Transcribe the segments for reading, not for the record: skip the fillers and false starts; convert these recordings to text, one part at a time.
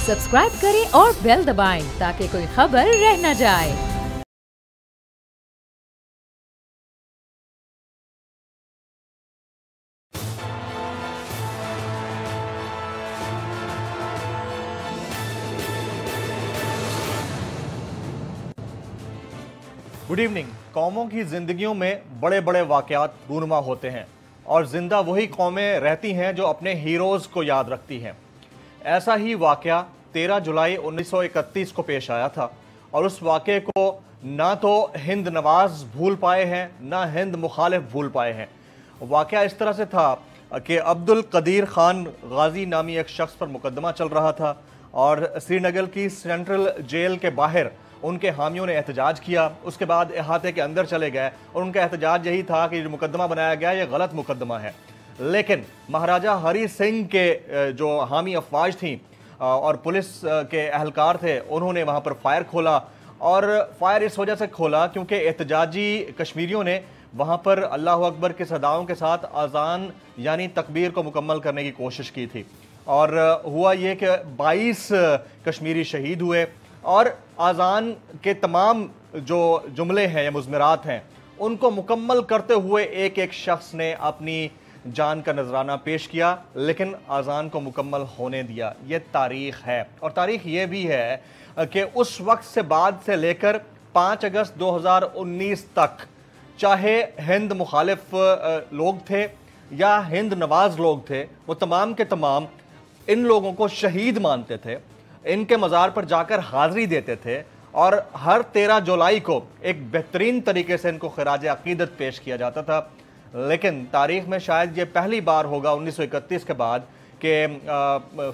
Subscribe करें और bell दबाएं ताकि कोई खबर रह न जाए। Good evening. कौमों की जिंदगियों में बड़े बड़े वाकयात रूनुमा होते हैं और जिंदा वही कौमें रहती हैं जो अपने हीरोज को याद रखती हैं। ऐसा ही वाकया 13 जुलाई 1931 को पेश आया था और उस वाकये को ना तो हिंद नवाज भूल पाए हैं ना हिंद मुखालिफ भूल पाए हैं। वाकया इस तरह से था कि अब्दुल कदीर खान गाजी नामी एक शख्स पर मुकदमा चल रहा था और श्रीनगर की सेंट्रल जेल के बाहर उनके हामियों ने एहतजाज किया। उसके बाद अहाते के अंदर चले गए और उनका एहतजाज यही था कि जो मुकदमा बनाया गया ये गलत मुकदमा है। लेकिन महाराजा हरी सिंह के जो हामी अफवाज थी और पुलिस के अहलकार थे, उन्होंने वहाँ पर फायर खोला और फायर इस वजह से खोला क्योंकि एहतजाजी कश्मीरियों ने वहाँ पर अल्लाह अकबर के सदाओं के साथ अजान यानी तकबीर को मुकम्मल करने की कोशिश की थी। और हुआ ये कि 22 कश्मीरी शहीद हुए और अजान के तमाम जो जुमले हैं या मुज़मिरात हैं उनको मुकम्मल करते हुए एक एक शख्स ने अपनी जान का नजराना पेश किया, लेकिन अजान को मुकम्मल होने दिया। ये तारीख है और तारीख ये भी है कि उस वक्त से बाद से लेकर 5 अगस्त 2019 तक चाहे हिंद मुखालिफ लोग थे या हिंद नवाज लोग थे, वो तमाम के तमाम इन लोगों को शहीद मानते थे, इनके मज़ार पर जाकर हाज़िरी देते थे और हर 13 जुलाई को एक बेहतरीन तरीके से इनको खिराज अकीदत पेश किया जाता था। लेकिन तारीख में शायद ये पहली बार होगा 1931 के बाद कि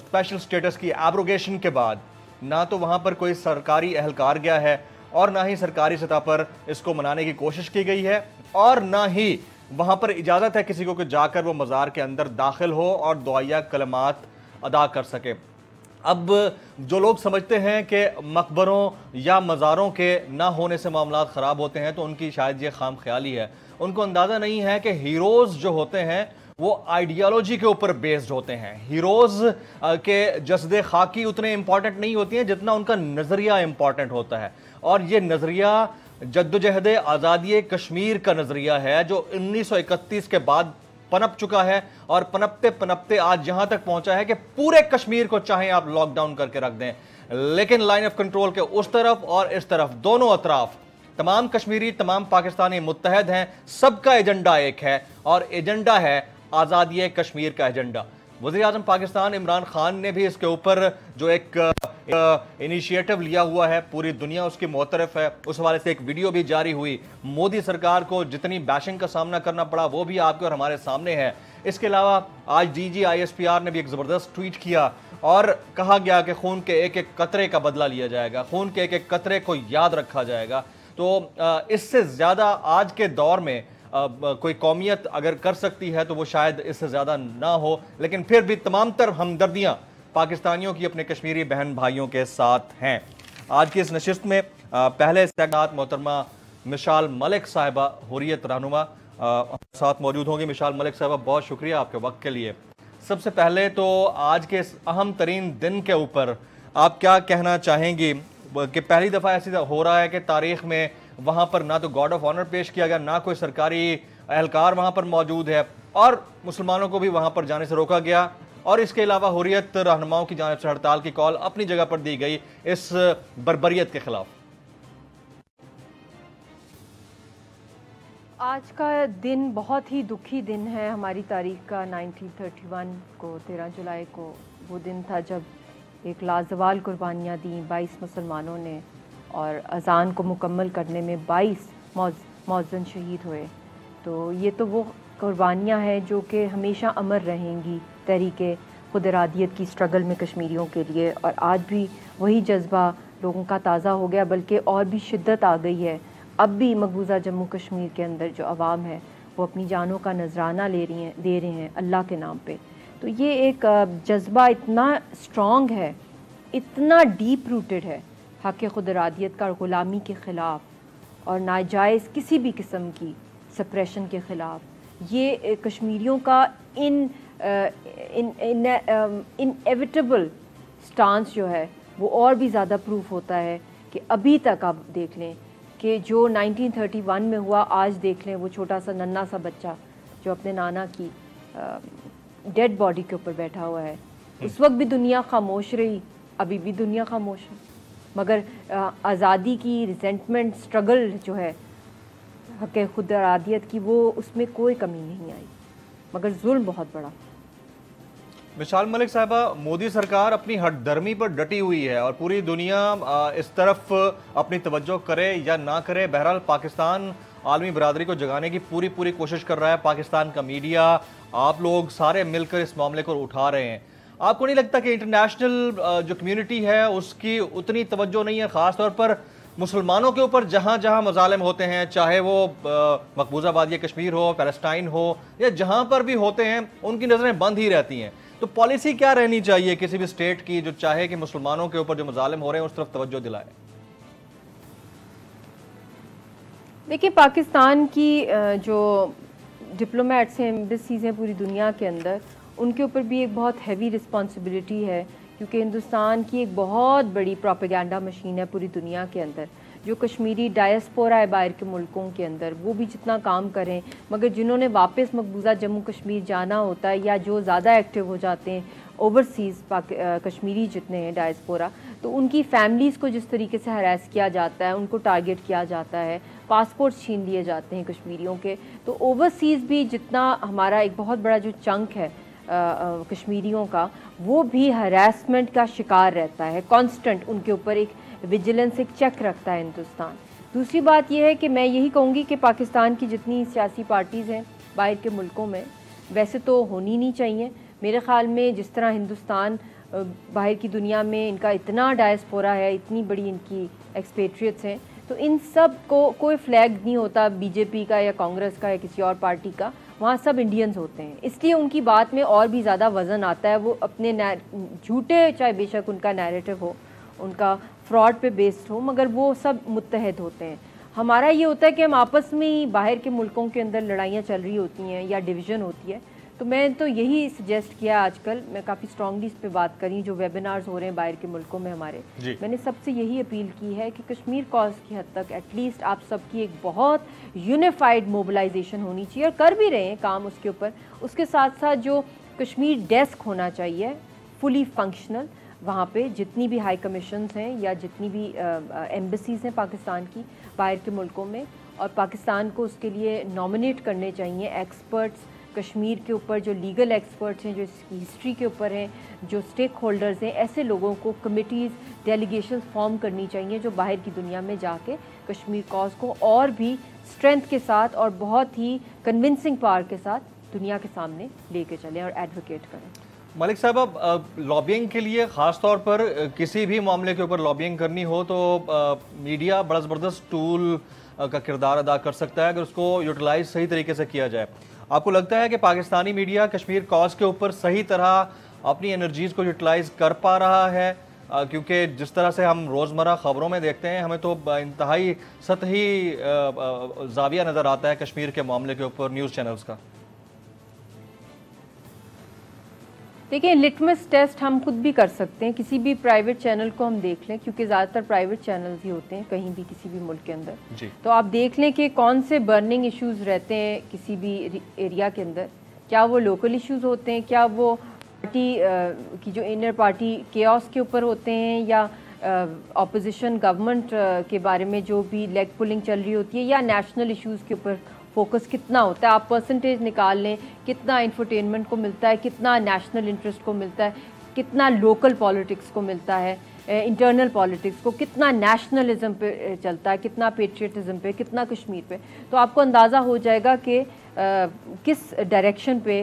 स्पेशल स्टेटस की एब्रोगेशन के बाद ना तो वहाँ पर कोई सरकारी एहलकार गया है और ना ही सरकारी सतह पर इसको मनाने की कोशिश की गई है और ना ही वहाँ पर इजाज़त है किसी को कि जाकर वो मज़ार के अंदर दाखिल हो और दुआया कलमात अदा कर सके। अब जो लोग समझते हैं कि मकबरों या मज़ारों के ना होने से मामला ख़राब होते हैं तो उनकी शायद ये खाम ख्याली है। उनको अंदाज़ा नहीं है कि हीरोज़ जो होते हैं वो आइडियालॉजी के ऊपर बेस्ड होते हैं। हीरोज़ के जस्दे खाकी उतने इंपॉर्टेंट नहीं होती हैं जितना उनका नज़रिया इंपॉर्टेंट होता है और ये नज़रिया जद्दोजहद आज़ादी कश्मीर का नज़रिया है जो 1931 के बाद पनप चुका है और पनपते पनपते आज यहां तक पहुंचा है कि पूरे कश्मीर को चाहे आप लॉकडाउन करके रख दें, लेकिन लाइन ऑफ कंट्रोल के उस तरफ और इस तरफ दोनों अतराफ तमाम कश्मीरी तमाम पाकिस्तानी मुत्तहद हैं। सबका एजेंडा एक है और एजेंडा है आज़ादी कश्मीर का एजेंडा। वज़ीर आज़म पाकिस्तान इमरान खान ने भी इसके ऊपर जो एक इनिशिएटिव लिया हुआ है, पूरी दुनिया उसकी मोतरफ है। उस हवाले से एक वीडियो भी जारी हुई। मोदी सरकार को जितनी बैशिंग का सामना करना पड़ा वो भी आपके और हमारे सामने है। इसके अलावा आज DG ISPR ने भी एक ज़बरदस्त ट्वीट किया और कहा गया कि खून के एक एक कतरे का बदला लिया जाएगा, खून के एक एक कतरे को याद रखा जाएगा। तो इससे ज़्यादा आज के दौर में कोई कौमियत अगर कर सकती है तो वो शायद इससे ज़्यादा ना हो, लेकिन फिर भी तमाम तर हमदर्दियाँ पाकिस्तानियों की अपने कश्मीरी बहन भाइयों के साथ हैं। आज की इस नशिस्त में पहले साथ मोहतरमा मिशाल मलिक साहिबा हुर्रियत रहनुमा साथ मौजूद होंगी। मिशाल मलिक साहिबा, बहुत शुक्रिया आपके वक्त के लिए। सबसे पहले तो आज के इस अहम तरीन दिन के ऊपर आप क्या कहना चाहेंगी कि पहली दफ़ा ऐसी हो रहा है कि तारीख में वहाँ पर ना तो गॉर्ड ऑफ ऑनर पेश किया गया, ना कोई सरकारी एहलकार वहाँ पर मौजूद है और मुसलमानों को भी वहाँ पर जाने से रोका गया और इसके अलावा हुर्रियत रहनुमाओं की जानिब से हड़ताल की कॉल अपनी जगह पर दी गई इस बर्बरियत के खिलाफ। आज का दिन बहुत ही दुखी दिन है हमारी तारीख का। 1931 को 13 जुलाई को वो दिन था जब एक लाजवाल कुर्बानियाँ दी 22 मुसलमानों ने और अज़ान को मुकम्मल करने में 22 मौज़न शहीद हुए। तो ये तो वो कुर्बानियाँ हैं जो कि हमेशा अमर रहेंगी तहरीके खुद इरादियत की स्ट्रगल में कश्मीरियों के लिए। और आज भी वही जज्बा लोगों का ताज़ा हो गया, बल्कि और भी शिद्दत आ गई है। अब भी मकबूजा जम्मू कश्मीर के अंदर जो आवाम है वो अपनी जानों का नजराना दे रहे हैं अल्लाह के नाम पे। तो ये एक जज्बा इतना स्ट्रॉन्ग है, इतना डीप रूटेड है हक़ खुद इरादियत का ग़ुलामी के ख़िलाफ़ और नाजायज़ किसी भी किस्म की सप्रेशन के ख़िलाफ़। ये कश्मीरियों का इनएविटेबल स्टांस जो है वो और भी ज़्यादा प्रूफ होता है कि अभी तक आप देख लें कि जो 1931 में हुआ, आज देख लें वो छोटा सा नन्हा सा बच्चा जो अपने नाना की डेड बॉडी के ऊपर बैठा हुआ है। उस वक्त भी दुनिया खामोश रही, अभी भी दुनिया खामोश है, मगर आज़ादी की रिजेंटमेंट स्ट्रगल जो है हक़ खुद इरादियत की, वो उसमें कोई कमी नहीं आई, मगर जुल्म बहुत बड़ा। विशाल मलिक साहबा, मोदी सरकार अपनी हठधर्मी पर डटी हुई है और पूरी दुनिया इस तरफ अपनी तवज्जो करे या ना करे, बहरहाल पाकिस्तान आलमी बरादरी को जगाने की पूरी कोशिश कर रहा है। पाकिस्तान का मीडिया, आप लोग सारे मिलकर इस मामले को उठा रहे हैं। आपको नहीं लगता कि इंटरनेशनल जो कम्युनिटी है उसकी उतनी तवज्जो नहीं है, ख़ास तौर पर मुसलमानों के ऊपर जहाँ जहाँ मजालिम होते हैं, चाहे वो मकबूजा वादी कश्मीर हो, पैलेस्टाइन हो, या जहाँ पर भी होते हैं उनकी नज़रें बंद ही रहती हैं। तो पॉलिसी क्या रहनी चाहिए किसी भी स्टेट की जो चाहे कि मुसलमानों के ऊपर जो मजालिम हो रहे हैं उस तरफ तवज्जो दिलाए? देखिए, पाकिस्तान की जो डिप्लोमेट्स हैं, एम्बेसीज़ हैं पूरी दुनिया के अंदर, उनके ऊपर भी एक बहुत हैवी रिस्पॉन्सिबिलिटी है, क्योंकि हिंदुस्तान की एक बहुत बड़ी प्रोपेगेंडा मशीन है पूरी दुनिया के अंदर। जो कश्मीरी डायस्पोरा है बाहर के मुल्कों के अंदर, वो भी जितना काम करें, मगर जिन्होंने वापस मकबूजा जम्मू कश्मीर जाना होता है या जो ज़्यादा एक्टिव हो जाते हैं ओवरसीज़ कश्मीरी जितने हैं डायस्पोरा, तो उनकी फैमिलीज़ को जिस तरीके से हरास किया जाता है, उनको टारगेट किया जाता है, पासपोर्ट छीन लिए जाते हैं कश्मीरियों के। तो ओवरसीज़ भी जितना हमारा एक बहुत बड़ा जो चंक है कश्मीरियों का, वो भी हरासमेंट का शिकार रहता है कांस्टेंट। उनके ऊपर एक विजिलेंस, एक चेक रखता है हिंदुस्तान। दूसरी बात यह है कि मैं यही कहूँगी कि पाकिस्तान की जितनी सियासी पार्टीज़ हैं बाहर के मुल्कों में, वैसे तो होनी नहीं चाहिए मेरे ख़्याल में। जिस तरह हिंदुस्तान बाहर की दुनिया में इनका इतना डायस्पोरा है, इतनी बड़ी इनकी एक्सपेट्रिएट्स हैं, तो इन सब को कोई फ्लैग नहीं होता बीजेपी का या कांग्रेस का या किसी और पार्टी का, वहाँ सब इंडियंस होते हैं, इसलिए उनकी बात में और भी ज़्यादा वज़न आता है। वो अपने झूठे, चाहे बेशक उनका नैरेटिव हो, उनका फ्रॉड पे बेस्ड हो, मगर वो सब मुत्तहद होते हैं। हमारा ये होता है कि हम आपस में ही बाहर के मुल्कों के अंदर लड़ाइयाँ चल रही होती हैं या डिवीज़न होती है। तो मैं तो यही सजेस्ट किया, आजकल मैं काफ़ी स्ट्रांगली इस पे बात करी, जो वेबिनार्स हो रहे हैं बाहर के मुल्कों में हमारे, मैंने सबसे यही अपील की है कि कश्मीर कॉज की हद तक एटलीस्ट आप सबकी एक बहुत यूनिफाइड मोबिलाइजेशन होनी चाहिए, और कर भी रहे हैं काम उसके ऊपर। उसके साथ साथ जो कश्मीर डेस्क होना चाहिए फुली फंक्शनल, वहाँ पे जितनी भी हाई कमीशंस हैं या जितनी भी एम्बेसीज़ हैं पाकिस्तान की बाहर के मुल्कों में, और पाकिस्तान को उसके लिए नॉमिनेट करने चाहिए एक्सपर्ट्स कश्मीर के ऊपर, जो लीगल एक्सपर्ट्स हैं, जो इसकी हिस्ट्री के ऊपर हैं, जो स्टेक होल्डर्स हैं। ऐसे लोगों को कमिटीज़, डेलीगेशंस फॉर्म करनी चाहिए जो बाहर की दुनिया में जाके कश्मीर कॉज को और भी स्ट्रेंथ के साथ और बहुत ही कन्विंसिंग पावर के साथ दुनिया के सामने लेके चलें और एडवोकेट करें। मलिक साहब, अब लॉबिंग के लिए ख़ास तौर पर किसी भी मामले के ऊपर लॉबिंग करनी हो तो मीडिया बड़ा ज़बरदस्त टूल का किरदार अदा कर सकता है अगर उसको यूटिलाइज सही तरीके से किया जाए। आपको लगता है कि पाकिस्तानी मीडिया कश्मीर कॉज के ऊपर सही तरह अपनी एनर्जीज़ को यूटिलाइज कर पा रहा है? क्योंकि जिस तरह से हम रोज़मर्रा ख़बरों में देखते हैं, हमें तो इंतहाई सतही ज़ाविया नज़र आता है कश्मीर के मामले के ऊपर न्यूज़ चैनल्स का। देखिए, लिटमस टेस्ट हम खुद भी कर सकते हैं, किसी भी प्राइवेट चैनल को हम देख लें, क्योंकि ज़्यादातर प्राइवेट चैनल्स ही होते हैं कहीं भी किसी भी मुल्क के अंदर जी। तो आप देख लें कि कौन से बर्निंग इश्यूज़ रहते हैं किसी भी एरिया के अंदर, क्या वो लोकल इश्यूज़ होते हैं, क्या वो पार्टी की जो इनर पार्टी केओस के ऊपर होते हैं, या ऑपोजिशन गवर्नमेंट के बारे में जो भी लेग पुलिंग चल रही होती है, या नेशनल इश्यूज़ के ऊपर फोकस कितना होता है। आप परसेंटेज निकाल लें, कितना इंफरटेनमेंट को मिलता है, कितना नेशनल इंटरेस्ट को मिलता है, कितना लोकल पॉलिटिक्स को मिलता है, इंटरनल पॉलिटिक्स को, कितना नेशनलिज्म पे चलता है, कितना पेट्रियटिज्म पे, कितना कश्मीर पे। तो आपको अंदाज़ा हो जाएगा कि किस डायरेक्शन पे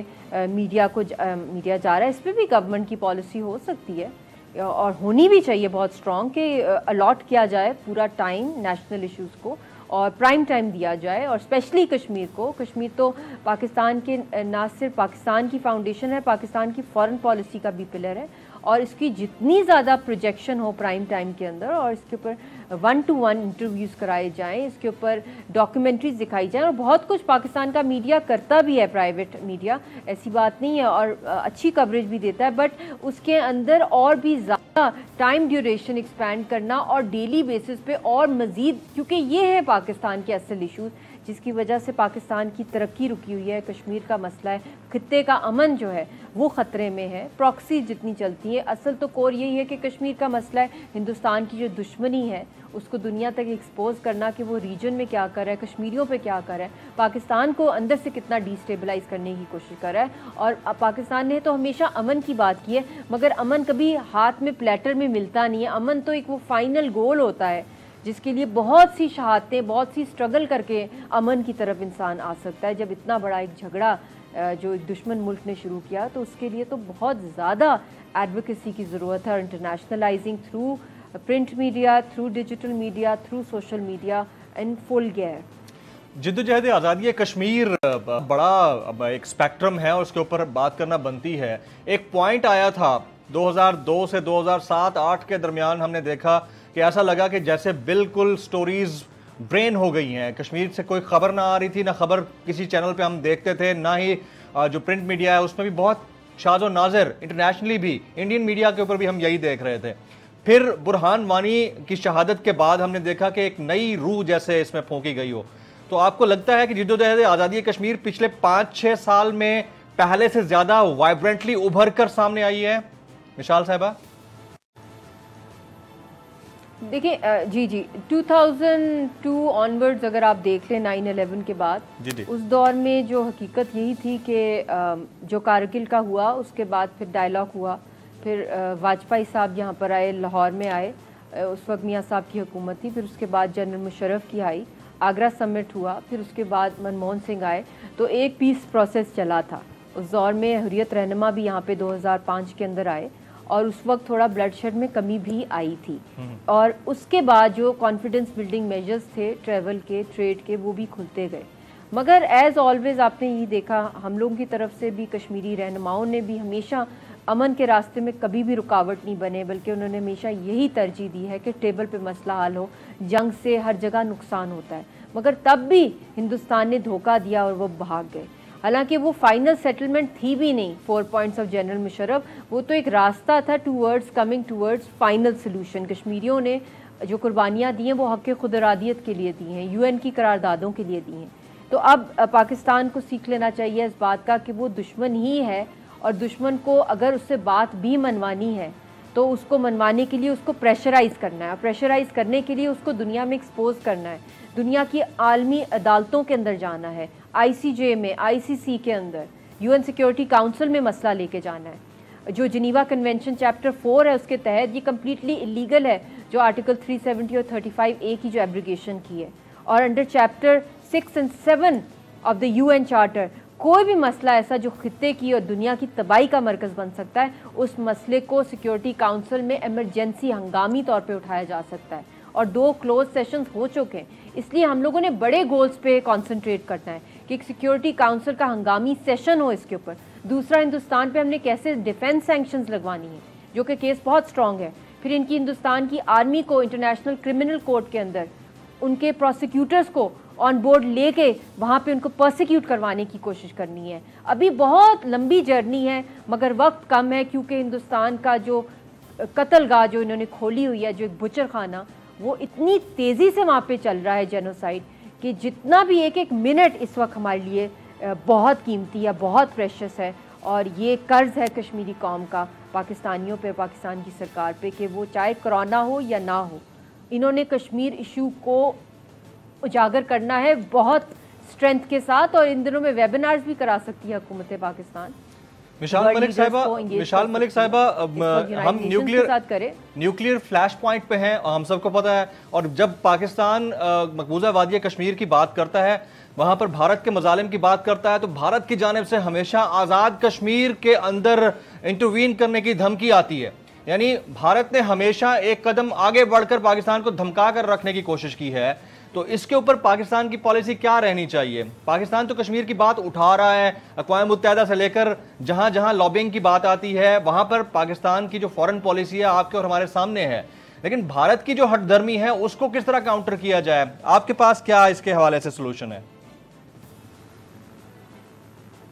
मीडिया जा रहा है। इस पर भी गवर्नमेंट की पॉलिसी हो सकती है और होनी भी चाहिए बहुत स्ट्रॉन्ग, कि अलॉट किया जाए पूरा टाइम नेशनल इश्यूज़ को और प्राइम टाइम दिया जाए, और स्पेशली कश्मीर को। कश्मीर तो पाकिस्तान के ना सिर्फ पाकिस्तान की फाउंडेशन है, पाकिस्तान की फॉरेन पॉलिसी का भी पिलर है, और इसकी जितनी ज़्यादा प्रोजेक्शन हो प्राइम टाइम के अंदर, और इसके ऊपर 1-to-1 इंटरव्यूज़ कराए जाएं, इसके ऊपर डॉक्यूमेंट्रीज दिखाई जाएं, और बहुत कुछ पाकिस्तान का मीडिया करता भी है, प्राइवेट मीडिया, ऐसी बात नहीं है, और अच्छी कवरेज भी देता है, बट उसके अंदर और भी ज़्यादा टाइम ड्यूरेशन एक्सपैंड करना और डेली बेसिस पे और मज़ीद, क्योंकि ये है पाकिस्तान के असल इशूज़ जिसकी वजह से पाकिस्तान की तरक्की रुकी हुई है। कश्मीर का मसला है, खित्ते का अमन जो है वो ख़तरे में है, प्रॉक्सी जितनी चलती है, असल तो कोर यही है कि कश्मीर का मसला है, हिंदुस्तान की जो दुश्मनी है उसको दुनिया तक एक्सपोज करना कि वो रीजन में क्या कर रहा है, कश्मीरियों पे क्या कर रहा है, पाकिस्तान को अंदर से कितना डिस्टेबलाइज करने की कोशिश कर रहा है। और पाकिस्तान ने तो हमेशा अमन की बात की है, मगर अमन कभी हाथ में प्लेटर में मिलता नहीं है। अमन तो एक वो फाइनल गोल होता है जिसके लिए बहुत सी शहादतें, बहुत सी स्ट्रगल करके अमन की तरफ इंसान आ सकता है। जब इतना बड़ा एक झगड़ा जो एक दुश्मन मुल्क ने शुरू किया तो उसके लिए तो बहुत ज़्यादा एडवोकेसी की ज़रूरत है, और internationalising through print media, through digital media, through social media in full gear. जिद्दोजहद आज़ादी कश्मीर बड़ा एक स्पेक्ट्रम है और उसके ऊपर बात करना बनती है। एक पॉइंट आया था 2002 से 2007-8 के दरमियान, हमने देखा कि ऐसा लगा कि जैसे बिल्कुल स्टोरीज ब्रेन हो गई हैं, कश्मीर से कोई खबर ना आ रही थी, ना खबर किसी चैनल पे हम देखते थे, ना ही जो प्रिंट मीडिया है उसमें भी बहुत शाज़ो नाज़िर, इंटरनेशनली भी, इंडियन मीडिया के ऊपर भी हम यही देख रहे थे। फिर बुरहान वानी की शहादत के बाद हमने देखा कि एक नई रूह जैसे इसमें फूंकी गई हो। तो आपको लगता है कि जिद्दोजहद आज़ादी कश्मीर पिछले 5-6 साल में पहले से ज़्यादा वाइब्रेंटली उभर कर सामने आई है? मिशाल साहिबा। देखिए जी 2002 ऑनवर्ड्स अगर आप देख लें 9/11 के बाद, उस दौर में जो हकीकत यही थी कि जो कारगिल का हुआ उसके बाद फिर डायलॉग हुआ, फिर वाजपेयी साहब यहाँ पर आए, लाहौर में आए, उस वक्त मियाँ साहब की हुकूमत थी, फिर उसके बाद जनरल मुशर्रफ की आई, आगरा समिट हुआ, फिर उसके बाद मनमोहन सिंह आए, तो एक पीस प्रोसेस चला था। उस दौर में हुर्रियत रहनुमा भी यहाँ पे 2005 के अंदर आए, और उस वक्त थोड़ा ब्लड शेड में कमी भी आई थी, और उसके बाद जो कॉन्फिडेंस बिल्डिंग मेजर्स थे ट्रैवल के, ट्रेड के, वो भी खुलते गए। मगर एज़ ऑलवेज आपने ये देखा, हम लोगों की तरफ से भी, कश्मीरी रहनुमाओं ने भी हमेशा अमन के रास्ते में कभी भी रुकावट नहीं बने, बल्कि उन्होंने हमेशा यही तरजीह दी है कि टेबल पे मसला हल हो, जंग से हर जगह नुकसान होता है। मगर तब भी हिंदुस्तान ने धोखा दिया और वो भाग गए। हालांकि वो फाइनल सेटलमेंट थी भी नहीं 4 पॉइंट्स ऑफ जनरल मुशर्रफ, वो तो एक रास्ता था towards coming towards final solution. कश्मीरियों ने जो कुर्बानियाँ दी हैं वो हक़ खुद इरादियत के लिए दी हैं, UN की करारदादों के लिए दी हैं। तो अब पाकिस्तान को सीख लेना चाहिए इस बात का कि वो दुश्मन ही है, और दुश्मन को अगर उससे बात भी मनवानी है तो उसको मनवाने के लिए उसको प्रेशराइज़ करना है, और प्रेशराइज़ करने के लिए उसको दुनिया में एक्सपोज करना है, दुनिया की आलमी अदालतों के अंदर जाना है, ICJ में, ICC के अंदर, UN सिक्योरिटी काउंसिल में मसला लेके जाना है। जो जिनीवा कन्वेंशन चैप्टर 4 है उसके तहत ये कम्प्लीटली इलीगल है जो आर्टिकल 370 और 35A की जो एब्रिगेशन की है, और अंडर चैप्टर 6 और 7 ऑफ द UN चार्टर कोई भी मसला ऐसा जो खित्ते की और दुनिया की तबाही का मरकज़ बन सकता है, उस मसले को सिक्योरिटी काउंसिल में एमरजेंसी हंगामी तौर पे उठाया जा सकता है, और 2 क्लोज सेशंस हो चुके हैं। इसलिए हम लोगों ने बड़े गोल्स पे कंसंट्रेट करना है कि एक सिक्योरिटी काउंसिल का हंगामी सेशन हो इसके ऊपर। दूसरा, हिंदुस्तान पे हमने कैसे डिफेंस सैंक्शंस लगवानी है, जो कि केस बहुत स्ट्रॉन्ग है। फिर इनकी हिंदुस्तान की आर्मी को इंटरनेशनल क्रिमिनल कोर्ट के अंदर उनके प्रोसिक्यूटर्स को ऑन बोर्ड लेके वहाँ पे उनको प्रोसिक्यूट करवाने की कोशिश करनी है। अभी बहुत लंबी जर्नी है, मगर वक्त कम है, क्योंकि हिंदुस्तान का जो कत्लगाह जो इन्होंने खोली हुई है, जो एक बुचर खाना, वो इतनी तेज़ी से वहाँ पे चल रहा है जेनोसाइड, कि जितना भी एक एक मिनट इस वक्त हमारे लिए बहुत कीमती है, बहुत प्रेशियस है। और ये कर्ज़ है कश्मीरी कौम का पाकिस्तानियों पे, पाकिस्तान की सरकार पे, कि वो चाहे कोरोना हो या ना हो, इन्होंने कश्मीर इशू को उजागर करना है बहुत स्ट्रेंथ के साथ। और इन दिनों में वेबिनार्स भी करा सकती है हुकूमत पाकिस्तान। मिशाल मलिक साहिबा, हम न्यूक्लियर फ्लैश पॉइंट पे हैं, हम सबको पता है। और जब पाकिस्तान मकबूजा वादी कश्मीर की बात करता है, वहाँ पर भारत के मजालिम की बात करता है, तो भारत की जानिब से हमेशा आज़ाद कश्मीर के अंदर इंटरवीन करने की धमकी आती है। यानी भारत ने हमेशा एक कदम आगे बढ़कर पाकिस्तान को धमका कर रखने की कोशिश की है। तो इसके ऊपर पाकिस्तान की पॉलिसी क्या रहनी चाहिए? पाकिस्तान तो कश्मीर की बात उठा रहा है, अक़वाम मुत्तहिदा से लेकर जहां जहां लॉबिंग की बात आती है वहां पर पाकिस्तान की जो फॉरेन पॉलिसी है आपके और हमारे सामने है, लेकिन भारत की जो हठधर्मी है उसको किस तरह काउंटर किया जाए? आपके पास क्या इसके हवाले से सोल्यूशन है?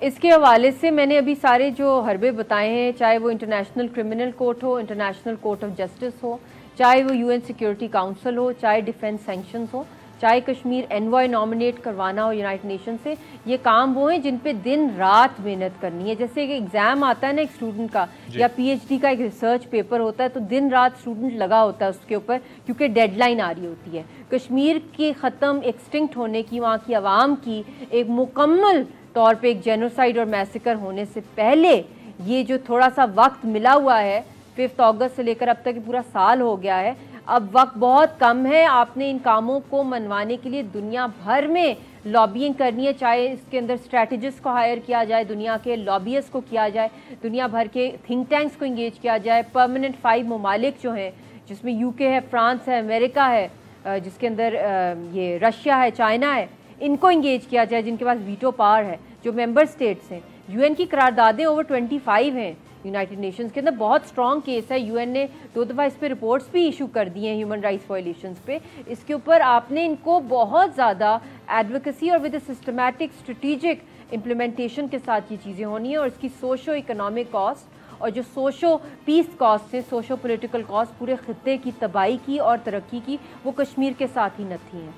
इसके हवाले से मैंने अभी सारे जो हरबे बताए हैं, चाहे वो इंटरनेशनल क्रिमिनल कोर्ट हो, इंटरनेशनल कोर्ट ऑफ जस्टिस हो, चाहे वो यूएन सिक्योरिटी काउंसिल हो, चाहे डिफेंस सैंक्शंस हो, चाहे कश्मीर एनवॉय नॉमिनेट करवाना हो यूनाइटेड नेशन से, ये काम वो हैं जिन पे दिन रात मेहनत करनी है। जैसे एक एग्जाम आता है ना एक स्टूडेंट का, या पीएचडी का एक रिसर्च पेपर होता है, तो दिन रात स्टूडेंट लगा होता है उसके ऊपर, क्योंकि डेडलाइन आ रही होती है। कश्मीर के ख़त्म एक्सटिंक्ट होने की, वहाँ की आवाम की एक मुकम्मल तौर पे एक जेनोसाइड और मैसेकर होने से पहले ये जो थोड़ा सा वक्त मिला हुआ है, 5 अगस्त से लेकर अब तक पूरा साल हो गया है, अब वक्त बहुत कम है। आपने इन कामों को मनवाने के लिए दुनिया भर में लॉबिंग करनी है, चाहे इसके अंदर स्ट्रैटेजिस्ट को हायर किया जाए, दुनिया के लॉबियस्ट को किया जाए, दुनिया भर के थिंक टैंक्स को इंगेज किया जाए, परमानेंट 5 ममालिक जो हैं जिसमें यूके है, फ्रांस है, अमेरिका है, जिसके अंदर ये रशिया है, चाइना है, इनको इंगेज किया जाए जिनके पास वीटो पावर है, जो मेंबर स्टेट्स हैं। यूएन की करारदादें ओवर 25 हैं यूनाइटेड नेशंस के अंदर, बहुत स्ट्रॉन्ग केस है। यूएन ने 2 दफ़ा इस पे रिपोर्ट्स भी इशू कर दी हैं ह्यूमन राइट्स वायलेशंस पे। इसके ऊपर आपने इनको बहुत ज़्यादा एडवोकेसी और विद सिस्टमैटिक स्ट्रेटिजिक इम्प्लीमेंटेशन के साथ ये चीज़ें होनी है, और इसकी सोशो इकोनॉमिक कॉस्ट और जो सोशो पीस कॉस्ट है, सोशो पॉलिटिकल कॉस्ट पूरे खित्ते की तबाही की और तरक्की की, वो कश्मीर के साथ ही नथी हैं।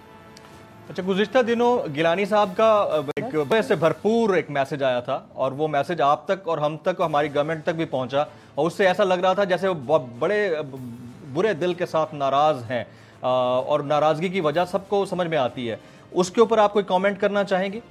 अच्छा, गुज़िश्ता दिनों गिलानी साहब का एक बड़े से भरपूर एक मैसेज आया था, और वो मैसेज आप तक और हम तक, हमारी गवर्नमेंट तक भी पहुंचा, और उससे ऐसा लग रहा था जैसे वो बड़े बुरे दिल के साथ नाराज़ हैं, और नाराज़गी की वजह सबको समझ में आती है। उसके ऊपर आप कोई कमेंट करना चाहेंगे?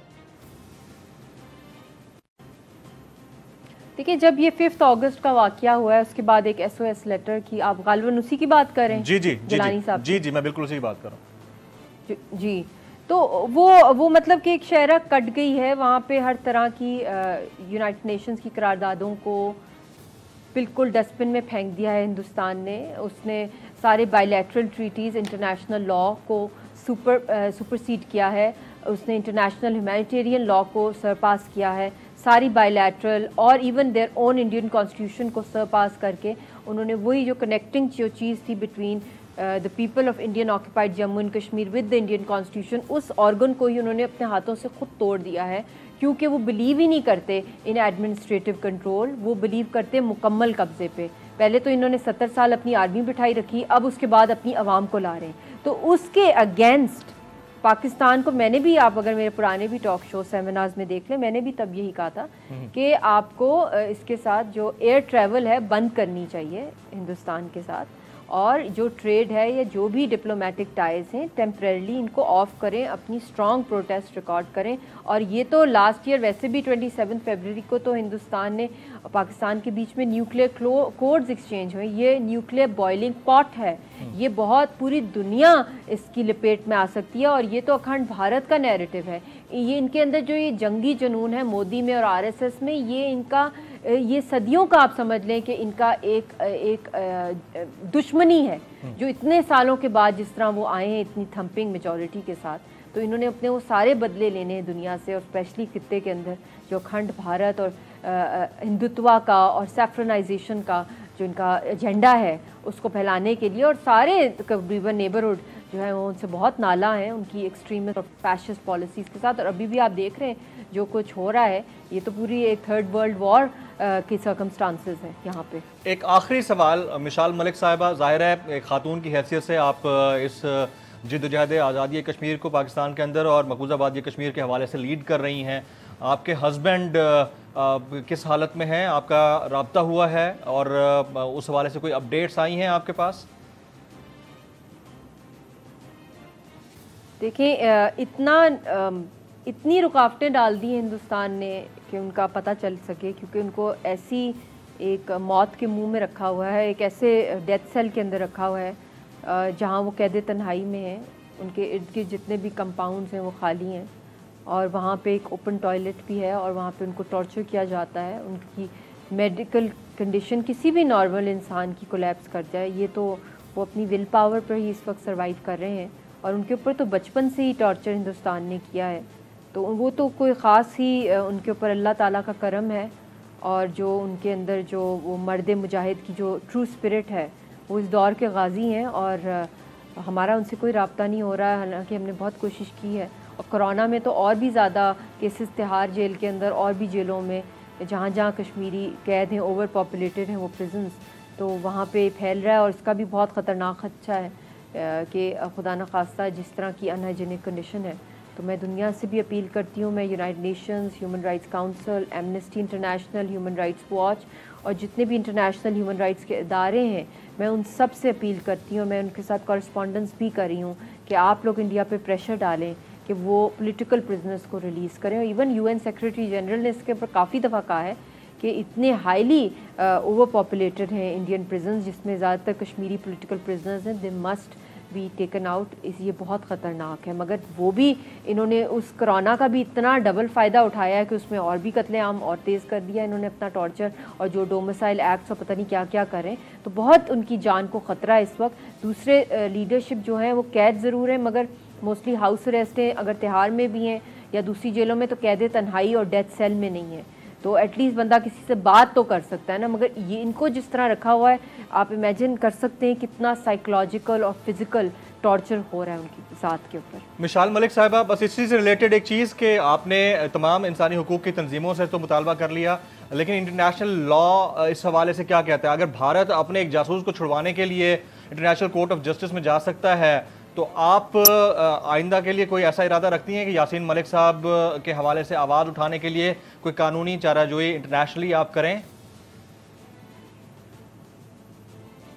देखिए, जब ये 5 अगस्त का वाकया हुआ है, उसके बाद एक SOS लेटर की, आप गालिबन उसी की बात कर रहे हैं? जी जी गिलानी साहब। जी, मैं बिल्कुल उसी की बात कर रहा हूँ। जी, तो वो मतलब कि एक शहरा कट गई है वहाँ पे, हर तरह की यूनाइटेड नेशंस की करारदादों को बिल्कुल डस्टबिन में फेंक दिया है हिंदुस्तान ने। उसने सारे बायलैटरल ट्रीटीज़, इंटरनेशनल लॉ को सुपरसीड किया है, उसने इंटरनेशनल ह्यूमैनिटेरियन लॉ को सरपास किया है, सारी बायलैटरल और even their own Indian constitution को सरपास करके उन्होंने वही जो कनेक्टिंग जो चीज़ थी between the people of Indian occupied Jammu and Kashmir with the Indian constitution, उस ऑर्गन को ही उन्होंने अपने हाथों से खुद तोड़ दिया है, क्योंकि वो बिलीव ही नहीं करते इन एडमिनिस्ट्रेटिव कंट्रोल, वो बिलीव करते मुकम्मल कब्जे पे। पहले तो इन्होंने 70 साल अपनी आर्मी बिठाई रखी, अब उसके बाद अपनी आवाम को ला रहे हैं। तो उसके अगेंस्ट पाकिस्तान को, मैंने भी, आप अगर मेरे पुराने भी टॉक शो सेमिनार्स में देख लें, मैंने भी तब यही कहा था कि आपको इसके साथ जो एयर ट्रैवल है बंद करनी चाहिए हिंदुस्तान के साथ, और जो ट्रेड है या जो भी डिप्लोमेटिक टाइज हैं टेम्परेरली इनको ऑफ करें, अपनी स्ट्रॉन्ग प्रोटेस्ट रिकॉर्ड करें। और ये तो लास्ट ईयर वैसे भी 27 फरवरी को तो हिंदुस्तान ने पाकिस्तान के बीच में न्यूक्लियर कोड्स एक्सचेंज हुए। ये न्यूक्लियर बॉइलिंग पॉट है, ये बहुत पूरी दुनिया इसकी लपेट में आ सकती है, और ये तो अखंड भारत का नैरेटिव है। ये इनके अंदर जो ये जंगी जुनून है मोदी में और RSS में, ये इनका ये सदियों का आप समझ लें कि इनका एक दुश्मनी है, जो इतने सालों के बाद जिस तरह वो आए हैं इतनी थम्पिंग मेजॉरिटी के साथ, तो इन्होंने अपने वो सारे बदले लेने हैं दुनिया से, और स्पेशली खित्ते के अंदर जो अखंड भारत और हिंदुत्व का और सैफ्रनाइजेशन का जो इनका एजेंडा है उसको फैलाने के लिए। और सारे तकरीबन नेबरहुड जो है वो उनसे बहुत नाला हैं उनकी एक्सट्रीमिस्ट और फैशिस्ट पॉलिसीज़ के साथ। और अभी भी आप देख रहे हैं जो कुछ हो रहा है, ये तो पूरी एक 3rd वर्ल्ड वॉर की सर्कमस्टांसेस हैं यहाँ पे। एक आखिरी सवाल मिसाल मलिक साहिबा, ज़ाहिर है एक खातून की हैसियत से आप इस जिद्दोजहद आज़ादी कश्मीर को पाकिस्तान के अंदर और मकबूजाबादी कश्मीर के हवाले से लीड कर रही हैं। आपके हस्बैंड किस हालत में हैं? आपका रब्ता हुआ है और उस हवाले से कोई अपडेट्स आई हैं आपके पास? देखें, इतनी रुकावटें डाल दी हिंदुस्तान ने कि उनका पता चल सके, क्योंकि उनको ऐसी एक मौत के मुंह में रखा हुआ है, एक ऐसे डेथ सेल के अंदर रखा हुआ है जहां वो कैद तन्हाई में हैं। उनके इर्द गिर्द जितने भी कंपाउंड्स हैं वो खाली हैं, और वहाँ पे एक ओपन टॉयलेट भी है, और वहाँ पे उनको टॉर्चर किया जाता है। उनकी मेडिकल कंडीशन किसी भी नॉर्मल इंसान की कोलैप्स कर जाए, ये तो वो अपनी विल पावर पर ही इस वक्त सर्वाइव कर रहे हैं। और उनके ऊपर तो बचपन से ही टॉर्चर हिंदुस्तान ने किया है, तो वो तो कोई ख़ास ही उनके ऊपर अल्लाह ताला का करम है। और जो उनके अंदर जो वो मर्द मुजाहिद की जो ट्रू स्पिरिट है, वो इस दौर के गाजी हैं। और हमारा उनसे कोई रब्ता नहीं हो रहा है, हालांकि हमने बहुत कोशिश की है। और कोरोना में तो और भी ज़्यादा केसेस तिहाड़ जेल के अंदर और भी जेलों में जहाँ जहाँ कश्मीरी कैद हैं, ओवर पॉपुलेटेड हैं वो प्रिजन्स, तो वहाँ पे फैल रहा है। और इसका भी बहुत ख़तरनाक खदशा है कि खुदा न खास्ता जिस तरह की अनहाइजीनिक कंडीशन है। तो मैं दुनिया से भी अपील करती हूँ, मैं United Nations, human rights council, amnesty international, human rights watch और जितने भी इंटरनेशनल ह्यूमन राइट्स के इदारे हैं, मैं उन सब से अपील करती हूँ। मैं उनके साथ कॉरेस्पॉन्डेंस भी कर रही हूँ कि आप लोग इंडिया पे प्रेशर डालें कि वो पॉलिटिकल प्रिजनर्स को रिलीज़ करें। और इवन यूएन सेक्रेटरी जनरल ने इसके ऊपर काफ़ी दफ़ा कहा है कि इतने हाईली ओवर पॉपुलेटेड हैं इंडियन प्रिजन्स, जिसमें ज़्यादातर कश्मीरी पॉलिटिकल प्रिजनर्स हैं, they must be taken out. ये बहुत ख़तरनाक है। मगर वो भी इन्होंने उस कोरोना का भी इतना डबल फ़ायदा उठाया है कि उसमें और भी कत्लेआम और तेज़ कर दिया इन्होंने अपना टॉर्चर और जो डोमिसाइल एक्ट्स और पता नहीं क्या क्या करें, तो बहुत उनकी जान को ख़तरा है इस वक्त। दूसरे लीडरशिप जो हैं वो कैद ज़रूर है, मगर मोस्टली हाउस अरेस्ट हैं, अगर तिहाड़ में भी हैं या दूसरी जेलों में तो कैद तन्हाई और डेथ सेल में नहीं है। तो एटलीस्ट बंदा किसी से बात तो कर सकता है ना। मगर ये इनको जिस तरह रखा हुआ है, आप इमेजिन कर सकते हैं कितना साइकोलॉजिकल और फिजिकल टॉर्चर हो रहा है उनकी साथ के ऊपर। मिसाल मलिक साहिबा, बस इसी से रिलेटेड एक चीज़ कि आपने तमाम इंसानी हुकूक की तंजीमों से तो मुतालबा कर लिया, लेकिन इंटरनेशनल लॉ इस हवाले से क्या कहता है? अगर भारत अपने एक जासूस को छुड़वाने के लिए इंटरनेशनल कोर्ट ऑफ जस्टिस में जा सकता है, तो आप आइंदा के लिए कोई ऐसा इरादा रखती हैं कि यासीन मलिक साहब के हवाले से आवाज़ उठाने के लिए कोई कानूनी चाराजोई इंटरनेशनली आप करें?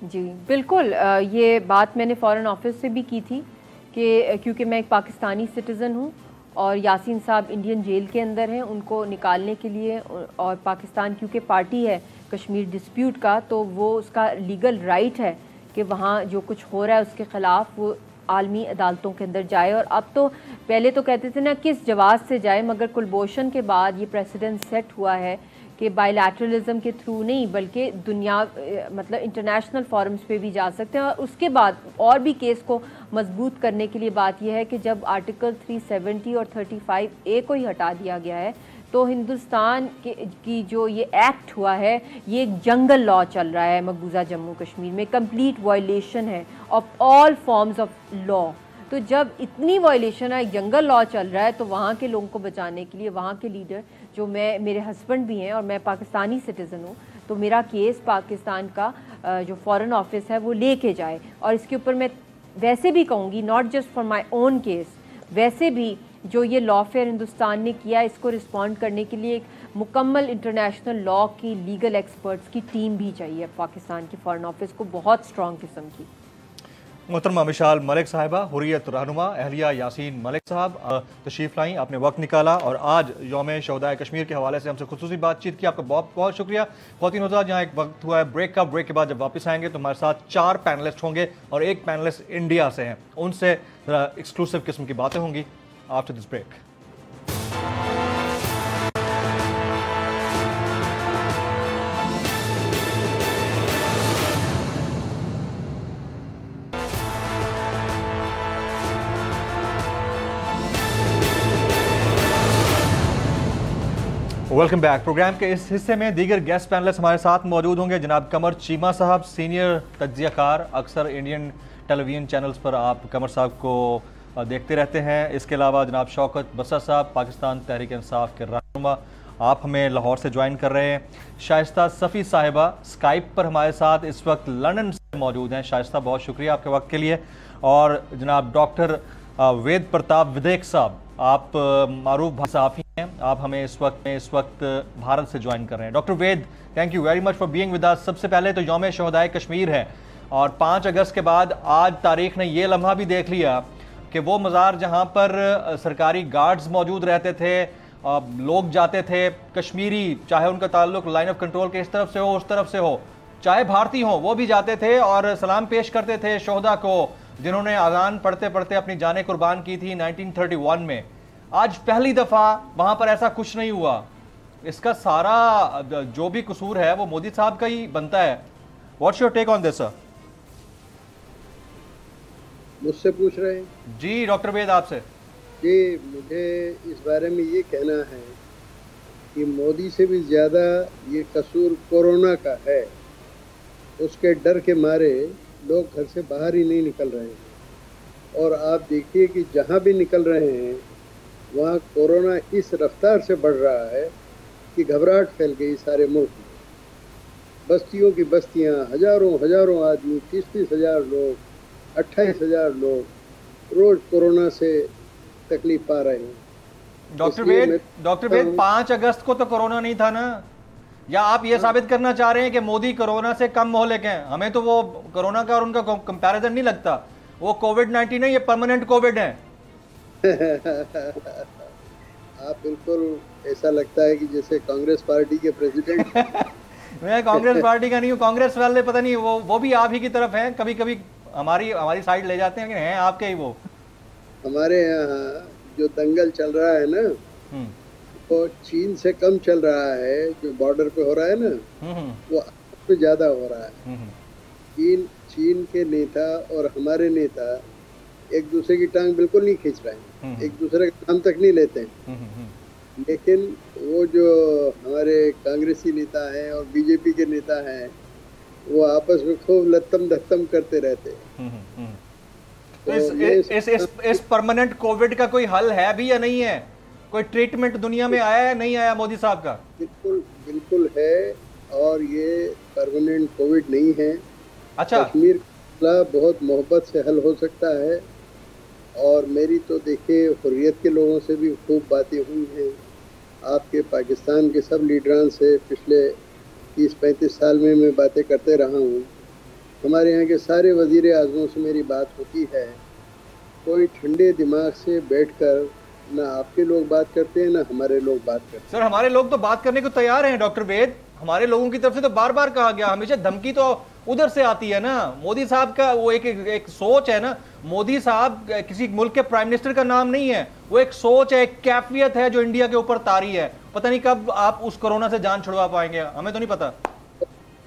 जी बिल्कुल, ये बात मैंने फ़ॉरेन ऑफिस से भी की थी कि क्योंकि मैं एक पाकिस्तानी सिटीज़न हूँ और यासीन साहब इंडियन जेल के अंदर हैं, उनको निकालने के लिए, और पाकिस्तान क्योंकि पार्टी है कश्मीर डिस्प्यूट का, तो वो उसका लीगल राइट है कि वहाँ जो कुछ हो रहा है उसके ख़िलाफ़ वो आलमी अदालतों के अंदर जाए। और अब तो पहले तो कहते थे ना किस जवाज़ से जाए, मगर कुलभूषण के बाद ये प्रेसिडेंट सेट हुआ है कि बायलैटरलिज्म के थ्रू नहीं बल्कि दुनिया मतलब इंटरनेशनल फॉरम्स पे भी जा सकते हैं। और उसके बाद और भी केस को मजबूत करने के लिए बात यह है कि जब आर्टिकल 370 और 35A को ही हटा दिया गया है, तो हिंदुस्तान की जो ये एक्ट हुआ है, ये एक जंगल लॉ चल रहा है मकबूजा जम्मू कश्मीर में, कंप्लीट वायलेशन है of all forms of law. तो जब इतनी वायलेशन है, एक जंगल लॉ चल रहा है, तो वहाँ के लोगों को बचाने के लिए वहाँ के लीडर जो मेरे हस्बैंड भी हैं और मैं पाकिस्तानी सिटीज़न हूँ, तो मेरा केस पाकिस्तान का जो फॉरेन ऑफिस है वो लेके जाए। और इसके ऊपर मैं वैसे भी कहूँगी, not just for my own case, वैसे भी जो ये लॉफेयर हिंदुस्तान ने किया, इसको रिस्पॉन्ड करने के लिए एक मुकम्मल इंटरनेशनल लॉ की लीगल एक्सपर्ट्स की टीम भी चाहिए पाकिस्तान की फॉरेन ऑफिस को, बहुत स्ट्रॉन्ग किस्म की। मोहतरमा मिसाल मलिक साहिबा, हुर्रियत रहनुमा, अहलिया यासीन मलिक साहब, तशरीफ़ लाई, आपने वक्त निकाला और आज यौम शहदाए कश्मीर के हवाले से हमसे खुसूसी बातचीत की। आपका बहुत बहुत शुक्रिया। ख़वातीन हज़रात, यहाँ एक वक्त हुआ है ब्रेक का। ब्रेक के बाद जब वापस आएंगे तो हमारे साथ 4 पैनलिस्ट होंगे और एक पैनलिस्ट इंडिया से हैं, उनसे एक्सक्लूसिव किस्म की बातें होंगी after this break. Welcome back. Programme के इस हिस्से में दीगर गेस्ट पैनलिस्ट हमारे साथ मौजूद होंगे। जनाब कमर चीमा साहब, सीनियर तज्जियाकार, अक्सर इंडियन टेलीविजन चैनल्स पर आप कमर साहब को देखते रहते हैं। इसके अलावा जनाब शौकत बसर साहब, पाकिस्तान तहरीक इंसाफ के रहनुमा, आप हमें लाहौर से ज्वाइन कर रहे हैं। शाइस्ता सफ़ी साहिबा स्काइप पर हमारे साथ इस वक्त लंदन से मौजूद हैं। शाइस्ता, बहुत शुक्रिया आपके वक्त के लिए। और जनाब डॉक्टर वेद प्रताप विदेक साहब, आप मारूफ सहाफ़ी हैं, आप हमें इस वक्त भारत से ज्वाइन कर रहे हैं। Doctor Ved, thank you very much for being with us. सबसे पहले तो यौम शहदाए कश्मीर है और 5 अगस्त के बाद आज तारीख ने ये लम्हा भी देख लिया कि वो मज़ार जहाँ पर सरकारी गार्ड्स मौजूद रहते थे, लोग जाते थे, कश्मीरी, चाहे उनका ताल्लुक लाइन ऑफ कंट्रोल के इस तरफ से हो उस तरफ से हो, चाहे भारतीय हो, वो भी जाते थे और सलाम पेश करते थे शोहदा को जिन्होंने अजान पढ़ते पढ़ते अपनी जानें कुर्बान की थी 1931 में। आज पहली दफ़ा वहाँ पर ऐसा कुछ नहीं हुआ। इसका सारा जो भी कसूर है वो मोदी साहब का ही बनता है। What's your take on this sir? मुझसे पूछ रहे हैं? जी डॉक्टर वेद आपसे। जी, मुझे इस बारे में ये कहना है कि मोदी से भी ज़्यादा ये कसूर कोरोना का है। उसके डर के मारे लोग घर से बाहर ही नहीं निकल रहे हैं। और आप देखिए कि जहाँ भी निकल रहे हैं वहाँ कोरोना इस रफ्तार से बढ़ रहा है कि घबराहट फैल गई सारे मुल्क में। बस्तियों की बस्तियाँ, हजारों हजारों आदमी, 30-30 हजार लोग, 28 हजार लोग रोज कोरोना से तकलीफ पा रहे हैं। डॉक्टर वेद 5 अगस्त को तो कोरोना नहीं था ना? या आप ये साबित करना चाह रहे हैं कि मोदी कोरोना से कम मोहलिक हैं? हमें तो वो कोरोना का और उनका कंपैरिजन नहीं लगता। वो कोविड-19 है, ये परमानेंट कोविड है। आप बिल्कुल, ऐसा लगता है कि जैसे कांग्रेस पार्टी के प्रेसिडेंट। मैं कांग्रेस पार्टी का नहीं हूँ। कांग्रेस वाले पता नहीं वो भी आप ही की तरफ हैं, कभी कभी हमारी साइड ले जाते हैं, लेकिन हैं आपके ही वो। हमारे यहाँ जो दंगल चल रहा है ना, वो चीन से कम चल रहा है। जो बॉर्डर पे हो रहा है ना, वो पे ज्यादा हो रहा है। चीन के नेता और हमारे नेता एक दूसरे की टांग बिल्कुल नहीं खींच रहे हैं, एक दूसरे का नाम तक नहीं लेते हैं। लेकिन वो जो हमारे कांग्रेसी नेता हैं और बीजेपी के नेता हैं, वो आपस में खूब लत्तम धत्तम करते रहते हैं। तो इस परमानेंट कोविड का कोई हल है भी या नहीं है? कोई ट्रीटमेंट दुनिया में आया है, नहीं आया मोदी साहब का? बिल्कुल बिल्कुल है, और ये परमानेंट कोविड नहीं है। अच्छा, कश्मीर का बहुत मोहब्बत से हल हो सकता है। और मेरी तो देखिए हुर्रियत के लोगों से भी खूब बातें हुई हैं। आपके पाकिस्तान के सब लीडरान से पिछले 30-35 साल में मैं बातें करते रहा हूँ। हमारे यहाँ के सारे वज़ीर आज़मों से मेरी बात होती है। कोई ठंडे दिमाग से बैठकर ना आपके लोग बात करते हैं ना हमारे लोग बात करते हैं। सर हमारे लोग तो बात करने को तैयार हैं डॉक्टर वेद। हमारे लोगों की तरफ से तो बार बार कहा गया, हमेशा धमकी तो उधर से आती है ना। मोदी साहब का वो एक सोच है ना। मोदी साहब किसी मुल्क के प्राइम मिनिस्टर का नाम नहीं है, वो एक सोच है, एक कैफियत है जो इंडिया के ऊपर तारी है। पता नहीं कब आप उस कोरोना से जान छुड़वा पाएंगे, हमें तो नहीं पता।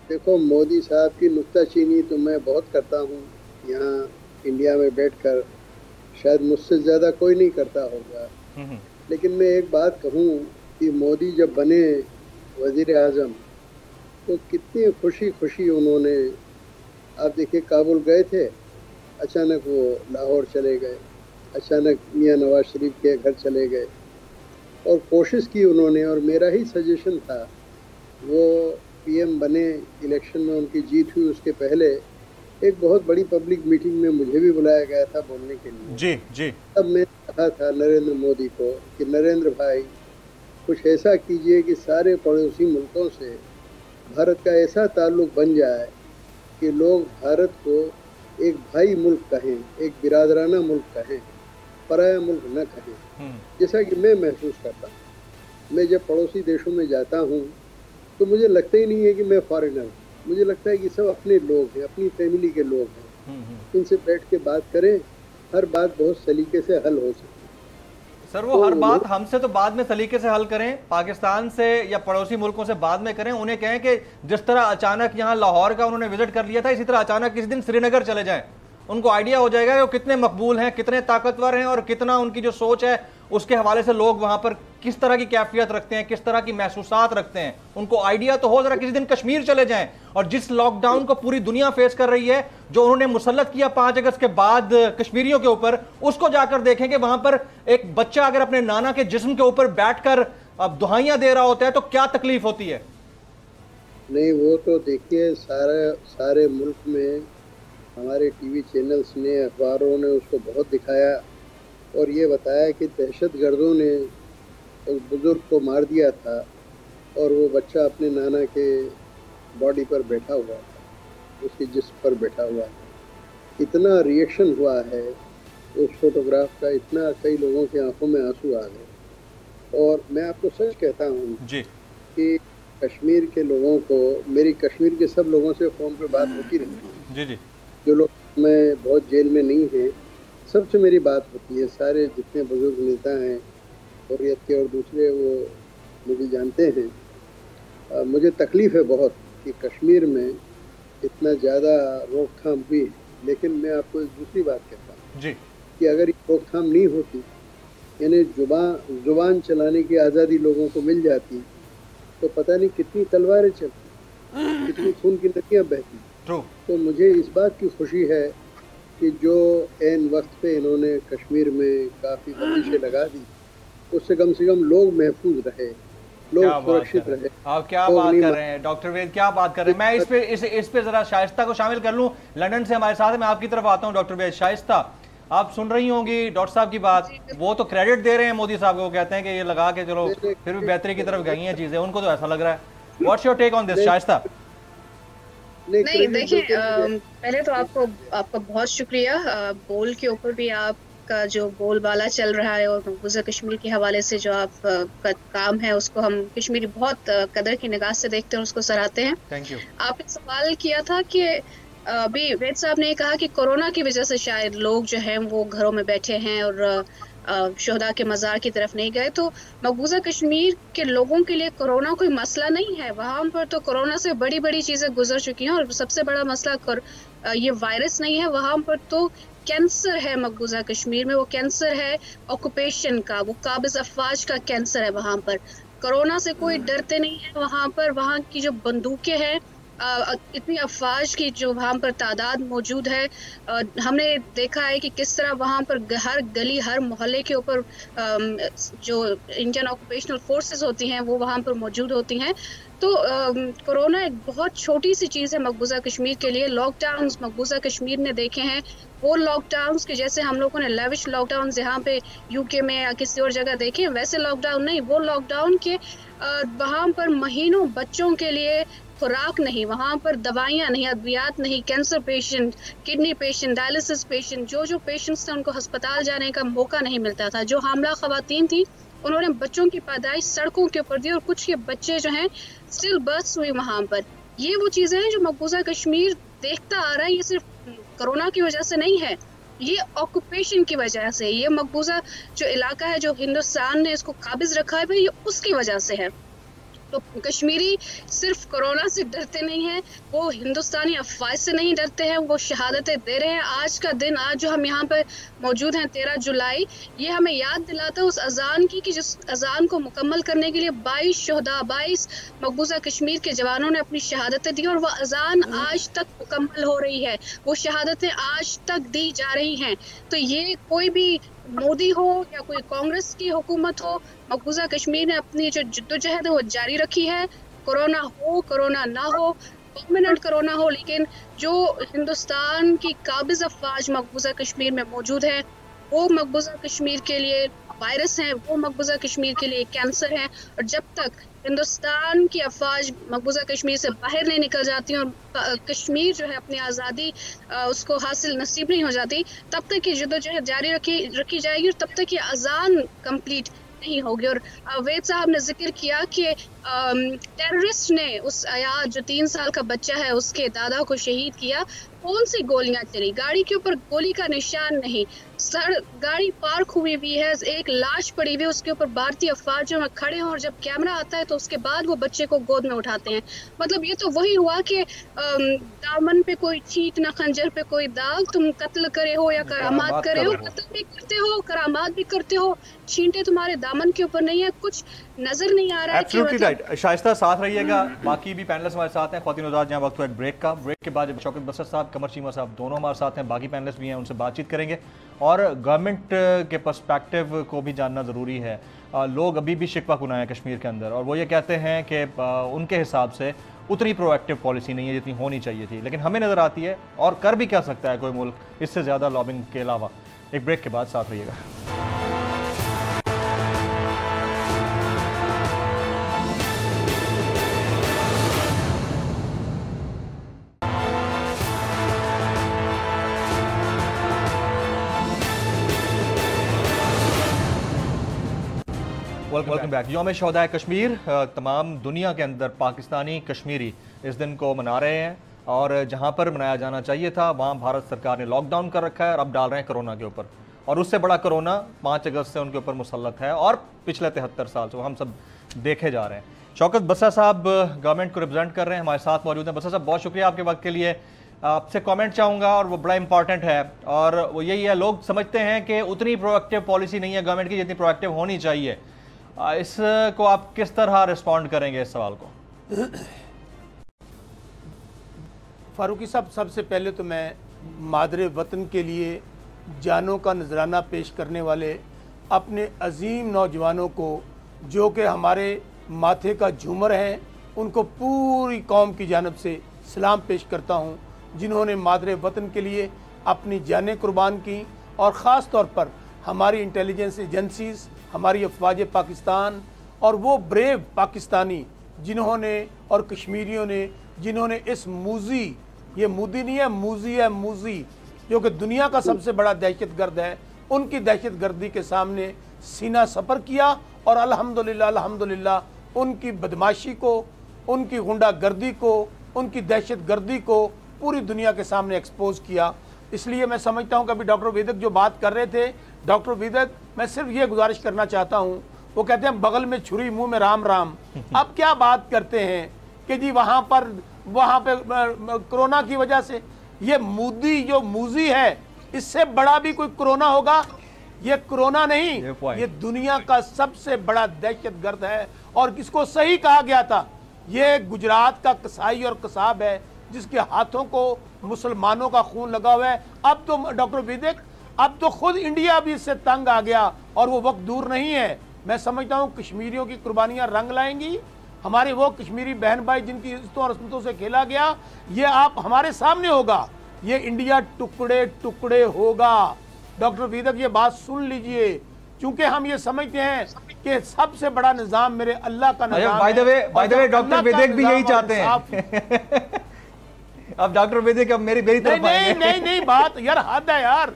देखो, मोदी साहब की नुक्ताचीनी तो मैं बहुत करता हूँ यहाँ इंडिया में बैठकर, शायद मुझसे ज़्यादा कोई नहीं करता होगा। लेकिन मैं एक बात कहूँ कि मोदी जब बने वज़ीर आज़म तो कितनी खुशी खुशी उन्होंने, आप देखिए काबुल गए थे, अचानक वो लाहौर चले गए, अचानक मियाँ नवाज शरीफ के घर चले गए और कोशिश की उन्होंने। और मेरा ही सजेशन था, वो पीएम बने, इलेक्शन में उनकी जीत हुई, उसके पहले एक बहुत बड़ी पब्लिक मीटिंग में मुझे भी बुलाया गया था बोलने के लिए। जी जी। तब मैंने कहा था नरेंद्र मोदी को कि नरेंद्र भाई, कुछ ऐसा कीजिए कि सारे पड़ोसी मुल्कों से भारत का ऐसा ताल्लुक बन जाए कि लोग भारत को एक भाई मुल्क कहें, एक बिरादराना मुल्क कहें, पराया मुल्क न कहें, जैसा कि मैं महसूस करता हूँ। मैं जब पड़ोसी देशों में जाता हूँ तो मुझे लगता ही नहीं है कि मैं फॉरेनर हूँ। मुझे लगता है कि सब अपने लोग हैं, अपनी फैमिली के लोग हैं। इनसे बैठ के बात करें, हर बात बहुत सलीके से हल हो सकती है। सर वो हर बात हमसे तो बाद में सलीके से हल करें, पाकिस्तान से या पड़ोसी मुल्कों से बाद में करें। उन्हें कहें कि जिस तरह अचानक यहाँ लाहौर का उन्होंने विजिट कर लिया था, इसी तरह अचानक किसी दिन श्रीनगर चले जाएं। उनको आइडिया हो जाएगा कि वो कितने मकबूल हैं, कितने ताकतवर हैं और कितना उनकी जो सोच है उसके हवाले से लोग वहां पर किस तरह की कैफियत रखते हैं, किस तरह की महसूसात रखते हैं। उनको आइडिया तो हो, जरा किसी दिन कश्मीर चले जाएं और जिस लॉकडाउन को पूरी दुनिया फेस कर रही है, जो उन्होंने मुसल्लत किया 5 अगस्त के बाद कश्मीरियों के ऊपर, उसको जाकर देखें कि वहां पर एक बच्चा अगर अपने नाना के जिस्म के ऊपर बैठकर अब दुहाइयां दे रहा होता है तो क्या तकलीफ होती है। नहीं, वो तो देखिए सारे मुल्क में हमारे टीवी चैनल्स ने, अखबारों ने उसको बहुत दिखाया और ये बताया कि दहशतगर्दों ने उस बुज़ुर्ग को मार दिया था और वो बच्चा अपने नाना के बॉडी पर बैठा हुआ था, उसके जिस्म पर बैठा हुआ था। इतना रिएक्शन हुआ है उस फोटोग्राफ का, इतना कई लोगों की आंखों में आंसू आ गए। और मैं आपको सच कहता हूँ कि कश्मीर के लोगों को, मेरी कश्मीर के सब लोगों से फ़ोन पे बात होती रहती है। जी। जो लोग मैं बहुत जेल में नहीं है, सबसे मेरी बात होती है। सारे जितने बुजुर्ग नेता हैं हुर्रियत के और दूसरे, वो मुझे जानते हैं। मुझे तकलीफ़ है बहुत कि कश्मीर में इतना ज़्यादा रोकथाम हुई। लेकिन मैं आपको एक दूसरी बात कहता हूँ जी। कि अगर ये रोकथाम नहीं होती, यानी जुबान चलाने की आज़ादी लोगों को मिल जाती, तो पता नहीं कितनी तलवारें चलती, कितनी खून की नदियाँ बहती। तो मुझे इस बात की खुशी है कि जो ऐन वक्त पे इन्होंने कश्मीर में काफ़ी बंदिशें लगा दी, उससे कम से कम लोग महफूज रहे, लोग सुरक्षित रहे। आप क्या बात कर रहे हैं डॉक्टर वेद, क्या बात कर रहे हैं। मैं इस पे जरा शाइस्ता को शामिल कर लूं, लंदन से हमारे साथ है। मैं आपकी तरफ आता हूं डॉक्टर वेद। शाइस्ता, आप सुन रही होंगी डॉक्टर साहब की बात, वो तो क्रेडिट दे रहे हैं मोदी साहब को, कहते हैं कि ये लगा के चलो फिर भी बेहतरी की तरफ गई हैं चीजें, उनको तो ऐसा लग रहा है। What's your take on this Shaista? नहीं देखिए, पहले तो आपका बहुत शुक्रिया। बोल के ऊपर भी आपका जो बोलबाला चल रहा है और मकबूजा कश्मीर के हवाले से जो आप का काम है, उसको हम कश्मीरी बहुत कदर की निगाह से देखते हैं, उसको सराहते हैं। Thank you. आपने सवाल किया था कि अभी वेद साहब ने कहा कि कोरोना की वजह से शायद लोग जो हैं वो घरों में बैठे हैं और शोहदा के मज़ार की तरफ नहीं गए। तो मकबूजा कश्मीर के लोगों के लिए कोरोना कोई मसला नहीं है। वहाँ पर तो कोरोना से बड़ी बड़ी चीज़ें गुजर चुकी हैं और सबसे बड़ा मसला ये वायरस नहीं है। वहाँ पर तो कैंसर है मकबूजा कश्मीर में, वो कैंसर है ऑक्यूपेशन का, वो काबिज अफवाज का कैंसर है वहाँ पर। कोरोना से कोई डरते नहीं है वहाँ पर। वहाँ की जो बंदूकें हैं, इतनी अफवाज की जो वहाँ पर तादाद मौजूद है, हमने देखा है कि किस तरह वहाँ पर हर गली हर मोहल्ले के ऊपर जो इंडियन ऑक्यूपेशनल फोर्सेस होती हैं वो वहाँ पर मौजूद होती हैं। तो कोरोना एक बहुत छोटी सी चीज़ है मकबूजा कश्मीर के लिए। लॉकडाउन्स मकबूजा कश्मीर ने देखे हैं, वो लॉकडाउन्स के जैसे हम लोगों ने लेविश लॉकडाउन यहाँ पे यूके में या किसी और जगह देखे, वैसे लॉकडाउन नहीं। वो लॉकडाउन के वहाँ पर महीनों बच्चों के लिए खुराक नहीं, वहाँ पर दवाइयाँ नहीं, अद्वियात नहीं, cancer patient, kidney patient, dialysis patient, जो पेशेंट्स थे उनको अस्पताल जाने का मौका नहीं मिलता था। जो हामला खवातीन थी उन्होंने बच्चों की पैदाइश सड़कों के ऊपर दी और कुछ के बच्चे जो हैं स्टिल बर्थ हुई वहाँ पर। ये वो चीज़ें हैं जो मकबूजा कश्मीर देखता आ रहा है। ये सिर्फ कोरोना की वजह से नहीं है, ये ऑक्यूपेशन की वजह से। ये मकबूजा जो इलाका है, जो हिंदुस्तान ने इसको काबिज रखा है, ये उसकी वजह से है। तो कश्मीरी सिर्फ कोरोना से डरते नहीं हैं, वो हिंदुस्तानी अफवाह से नहीं डरते हैं, वो शहादतें दे रहे हैं। आज का दिन, आज जो हम यहाँ पर मौजूद हैं 13 जुलाई, ये हमें याद दिलाता है उस अजान की कि जिस अजान को मुकम्मल करने के लिए 22 शोहदा, 22 मकबूजा कश्मीर के जवानों ने अपनी शहादतें दी और वह अजान आज तक मुकम्मल हो रही है, वो शहादतें आज तक दी जा रही हैं। तो ये कोई भी मोदी हो या कोई कांग्रेस की हुकूमत हो, मकबूजा कश्मीर ने अपनी जो जद्दोजहद है वो जारी रखी है। कोरोना हो, कोरोना ना हो, परमानेंट कोरोना हो, लेकिन जो हिंदुस्तान की काबिज अफवाज मकबूजा कश्मीर में मौजूद है, वो मकबूजा कश्मीर के लिए वायरस हैं, वो मकबूजा कश्मीर के लिए कैंसर है। और जब तक हिंदुस्तान की अफवाज मकबूजा कश्मीर से बाहर नहीं निकल जाती और कश्मीर जो है अपनी आज़ादी उसको हासिल नसीब नहीं हो जाती, तब तक ये जद्दोजहद जारी रखी जाएगी और तब तक ये अजान कंप्लीट नहीं होगी। और वेद साहब ने जिक्र किया कि टेररिस्ट ने उस अयाज जो 3 साल का बच्चा है उसके दादा को शहीद किया। कौन सी गोलियां चली? गाड़ी के ऊपर गोली का निशान नहीं, गाड़ी पार्क हुई हुई है, एक लाश पड़ी हुई है, उसके ऊपर भारतीय अफवाजों में खड़े हों और जब कैमरा आता है तो उसके बाद वो बच्चे को गोद में उठाते हैं। मतलब ये तो वही हुआ कि दामन पे कोई चीट ना खंजर पे कोई दाग, तुम कत्ल करे हो या करामात करे हो, कत्ल भी करते हो, करामात भी करते हो, छींटे तुम्हारे दामन के ऊपर नहीं है, कुछ नजर नहीं आ रहा है। Absolutely right. शाइस्ता साथ रहिएगा, बाकी भी पैनलिस्ट हमारे साथ हैं। ख्वातीन उज़ात, जहाँ वक्त हुआ ब्रेक का, ब्रेक के बाद शौकत बसर साहब, कमर चीमा साहब दोनों हमारे साथ हैं, बाकी पैनलिस्ट भी हैं, उनसे बातचीत करेंगे और गवर्नमेंट के पर्सपेक्टिव को भी जानना ज़रूरी है। लोग अभी भी शिकवा कुनाए हैं कश्मीर के अंदर और वो ये कहते हैं कि उनके हिसाब से उतनी प्रोएक्टिव पॉलिसी नहीं है जितनी होनी चाहिए थी, लेकिन हमें नज़र आती है और कर भी क्या सकता है कोई मुल्क इससे ज़्यादा लॉबिंग के अलावा। एक ब्रेक के बाद साथ रहिएगा। Welcome back. यौम शोहदा कश्मीर, तमाम दुनिया के अंदर पाकिस्तानी कश्मीरी इस दिन को मना रहे हैं और जहां पर मनाया जाना चाहिए था वहां भारत सरकार ने लॉकडाउन कर रखा है और अब डाल रहे हैं कोरोना के ऊपर। और उससे बड़ा कोरोना 5 अगस्त से उनके ऊपर मुसल्लत है और पिछले 73 साल से हम सब देखे जा रहे हैं। शौकत बसर साहब गवर्नमेंट को रिप्रेजेंट कर रहे हैं, हमारे साथ मौजूद हैं। बसर साहब, बहुत शुक्रिया आपके वक्त के लिए। आपसे कमेंट चाहूंगा और वो बड़ा इंपॉर्टेंट है, और वो यही है, लोग समझते हैं कि उतनी प्रोएक्टिव पॉलिसी नहीं है गवर्नमेंट की जितनी प्रोएक्टिव होनी चाहिए। इसको आप किस तरह रिस्पॉन्ड करेंगे इस सवाल को? फारूकी साहब, सबसे पहले तो मैं मादरे वतन के लिए जानों का नजराना पेश करने वाले अपने अजीम नौजवानों को, जो कि हमारे माथे का झूमर हैं, उनको पूरी कौम की जानब से सलाम पेश करता हूँ, जिन्होंने मादरे वतन के लिए अपनी जानें कुर्बान की। और ख़ास तौर पर हमारी इंटेलिजेंस एजेंसीज़, हमारी अफवाज पाकिस्तान और वो ब्रेव पाकिस्तानी जिन्होंने, और कश्मीरियों ने, जिन्होंने इस मूजी, ये मूदी नहीं है, मूजी है, मूजी, जो कि दुनिया का सबसे बड़ा दहशत गर्द है, उनकी दहशत गर्दी के सामने सीना सपर किया। और अल्हम्दुलिल्लाह अल्हम्दुलिल्लाह उनकी बदमाशी को, उनकी गुंडागर्दी को, उनकी दहशत गर्दी को पूरी दुनिया के सामने एक्सपोज किया। इसलिए मैं समझता हूं कि अभी डॉक्टर वेदक जो बात कर रहे थे, डॉक्टर वेदक, मैं सिर्फ ये गुजारिश करना चाहता हूं, वो कहते हैं बगल में छुरी मुंह में राम राम। अब क्या बात करते हैं कि जी वहां पे कोरोना की वजह से ये मूदी जो मूजी है, इससे बड़ा भी कोई कोरोना होगा? ये कोरोना नहीं, ये दुनिया का सबसे बड़ा दहशत गर्द है। और किसको सही कहा गया था, ये गुजरात का कसाई और कसाब है, जिसके हाथों को मुसलमानों का खून लगा हुआ है। अब तो डॉक्टर विदिक, अब तो खुद इंडिया भी इससे तंग आ गया, और वो वक्त दूर नहीं है। मैं समझता हूँ कश्मीरियों की कुर्बानियां रंग लाएंगी। हमारे वो कश्मीरी बहन भाई जिनकी इज्जतों और रस्मतों से खेला गया, ये आप हमारे सामने होगा, ये इंडिया टुकड़े टुकड़े होगा। डॉक्टर विदिक, ये बात सुन लीजिए, क्योंकि हम ये समझते हैं कि सबसे बड़ा निजाम मेरे अल्लाह का निजाम है। बाय द वे डॉक्टर विदिक भी यही चाहते हैं। अब डॉक्टर विदिक अब मेरी तरफ आएंगे। नहीं, बात यार हद है यार,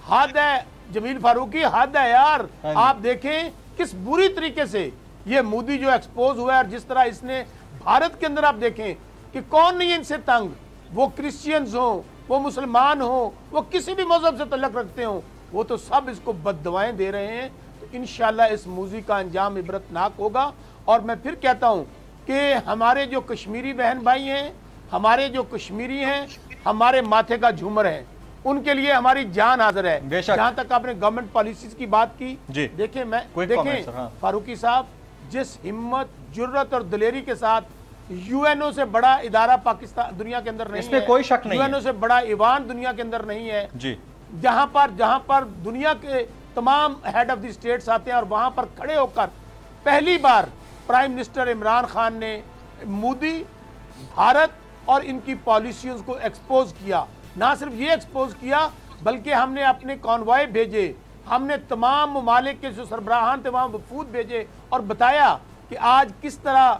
हद है जमील फारूकी, हद है यार। आप देखें किस बुरी तरीके से ये मोदी जो एक्सपोज हुआ है, और जिस तरह इसने भारत के अंदर, आप देखें कि कौन नहीं इनसे तंग, वो क्रिश्चियंस हो, वो मुसलमान हो, वो किसी भी मजहब से तल्लक रखते हो, वो तो सब इसको बद्दुआएं दे रहे हैं। तो इंशाल्लाह इस मूजी का अंजाम इबरतनाक होगा। और मैं फिर कहता हूं कि हमारे जो कश्मीरी बहन भाई हैं, हमारे जो कश्मीरी हैं, हमारे माथे का झूमर है, उनके लिए हमारी जान हाजिर है। जहां तक आपने गवर्नमेंट पॉलिसीज की बात की, देखें फारूकी साहब, जिस हिम्मत, जुर्रत और दिलेरी के साथ यूएनओ से बड़ा इदारा पाकिस्तान दुनिया के अंदर नहीं है, इसमें कोई शक नहीं, यूएनओ से बड़ा ईवान दुनिया के अंदर नहीं है जी, जहां पर दुनिया के तमाम हेड ऑफ द स्टेट्स आते हैं, और वहां पर खड़े होकर पहली बार प्राइम मिनिस्टर इमरान खान ने मोदी, भारत और इनकी पॉलिसियों को एक्सपोज किया। ना सिर्फ ये एक्सपोज किया, बल्कि हमने अपने कॉन्वॉय भेजे, हमने तमाम ममालिक के जो सरबराहान थे वहां वफूद भेजे, और बताया कि आज किस तरह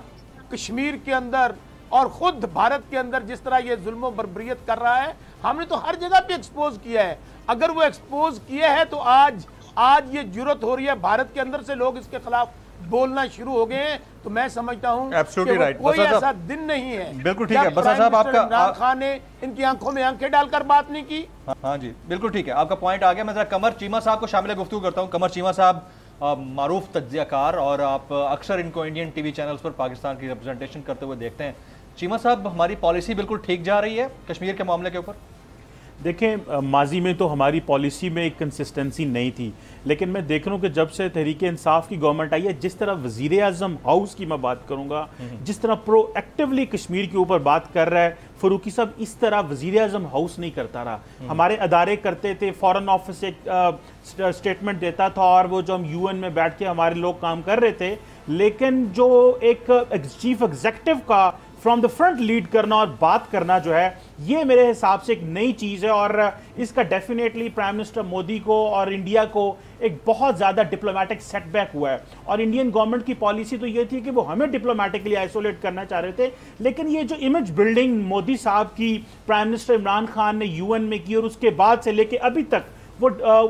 कश्मीर के अंदर और खुद भारत के अंदर जिस तरह ये जुल्म बर्बरियत कर रहा है, हमने तो हर जगह पे एक्सपोज किया है। अगर वो एक्सपोज किया है तो आज ये जुर्रत हो रही है, भारत के अंदर से लोग इसके खिलाफ बोलना शुरू हो गए हैं। तो मैं समझता हूं कि कोई ऐसा दिन नहीं है। बिल्कुल ठीक है बसर साहब, आपका इमरान खान ने इनकी आंखों में आंखें डालकर बात नहीं की। हाँ जी, बिल्कुल ठीक है, आपका पॉइंट आ गया। मैं जरा कमर चीमा साहब को शामिल गुफ्तगू करता हूँ। कमर चीमा साहब मारूफ तज्जियाकार, और आप अक्सर इनको इंडियन टीवी चैनल्स पर पाकिस्तान की रिप्रेजेंटेशन करते हुए देखते हैं। चीमा साहब, हमारी पॉलिसी बिल्कुल ठीक जा रही है कश्मीर के मामले के ऊपर? देखें, माजी में तो हमारी पॉलिसी में एक कंसिस्टेंसी नहीं थी, लेकिन मैं देख रहा हूँ कि जब से तहरीक इंसाफ की गवर्नमेंट आई है, जिस तरह वज़ीर आज़म हाउस की मैं बात करूँगा, जिस तरह प्रोएक्टिवली कश्मीर के ऊपर बात कर रहा है फरूकी साहब, इस तरह वज़ीर आज़म हाउस नहीं करता रहा। हमारे अदारे करते थे, फॉरेन ऑफिस एक स्टेटमेंट देता था, और वो जो हम यूएन में बैठ के हमारे लोग काम कर रहे थे, लेकिन जो एक चीफ एग्जीक्यूटिव का फ्रॉम द फ्रंट लीड करना और बात करना जो है, ये मेरे हिसाब से एक नई चीज़ है, और इसका डेफिनेटली प्राइम मिनिस्टर मोदी को और इंडिया को एक बहुत ज़्यादा डिप्लोमेटिक सेटबैक हुआ है। और इंडियन गवर्नमेंट की पॉलिसी तो ये थी कि वो हमें डिप्लोमेटिकली आइसोलेट करना चाह रहे थे, लेकिन ये जो इमेज बिल्डिंग मोदी साहब की प्राइम मिनिस्टर इमरान खान ने यूएन में की, और उसके बाद से लेके अभी तक वो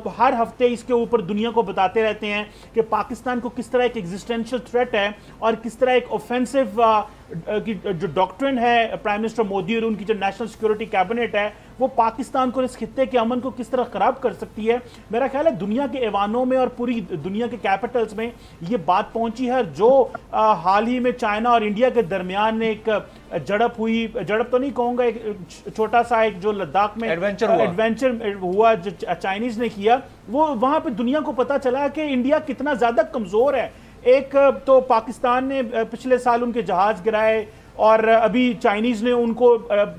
हर हफ्ते इसके ऊपर दुनिया को बताते रहते हैं कि पाकिस्तान को किस तरह एक एग्जिस्टेंशियल थ्रेट है, और किस तरह एक ऑफेंसिव की जो डॉक्ट्रिन है प्राइम मिनिस्टर मोदी और उनकी जो नेशनल सिक्योरिटी कैबिनेट है, वो पाकिस्तान को, इस खित्ते के अमन को किस तरह खराब कर सकती है। मेरा ख्याल है दुनिया के ऐवानों में और पूरी दुनिया के कैपिटल्स में ये बात पहुंची है। जो हाल ही में चाइना और इंडिया के दरमियान एक झड़प हुई, झड़प तो नहीं कहूंगा, एक छोटा सा एक जो लद्दाख में एडवेंचर हुआ जो चाइनीज ने किया, वो वहां पे दुनिया को पता चला कि इंडिया कितना ज्यादा कमजोर है। एक तो पाकिस्तान ने पिछले साल उनके जहाज गिराए और अभी चाइनीज ने उनको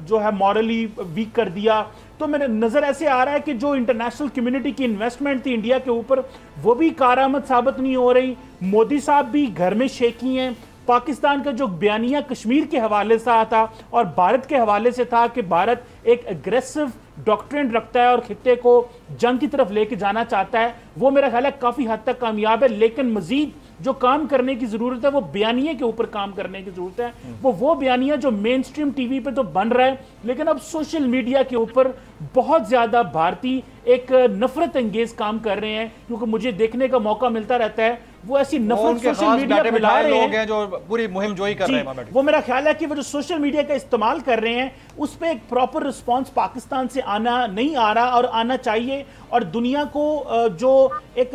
जो है मॉरली वीक कर दिया। तो मेरे नजर ऐसे आ रहा है कि जो इंटरनेशनल कम्युनिटी की इन्वेस्टमेंट थी इंडिया के ऊपर, वो भी कारआमद साबित नहीं हो रही। मोदी साहब भी घर में शेकी हैं। पाकिस्तान का जो बयानिया कश्मीर के हवाले से था और भारत के हवाले से था कि भारत एक एग्रेसिव डॉक्ट्रिन रखता है और खित्ते को जंग की तरफ लेके जाना चाहता है, वो मेरा ख्याल है काफी हद तक कामयाब है। लेकिन मजीद जो काम करने की जरूरत है वो बयानिया के ऊपर काम करने की जरूरत है। वो बयानिया जो मेन स्ट्रीम टीवी पे तो बन रहा है, लेकिन अब सोशल मीडिया के ऊपर बहुत ज्यादा भारतीय एक नफरत अंगेज काम कर रहे हैं, क्योंकि मुझे देखने का मौका मिलता रहता है वो ऐसी नफरत सोशल मीडिया पे फैला रहे हैं जो पूरी मुहिम जोई कर रहे हैं। वो मेरा ख्याल है कि वो जो सोशल मीडिया का इस्तेमाल कर रहे हैं उस पर एक प्रॉपर रिस्पांस पाकिस्तान से आना नहीं आ रहा और आना चाहिए। और दुनिया को जो एक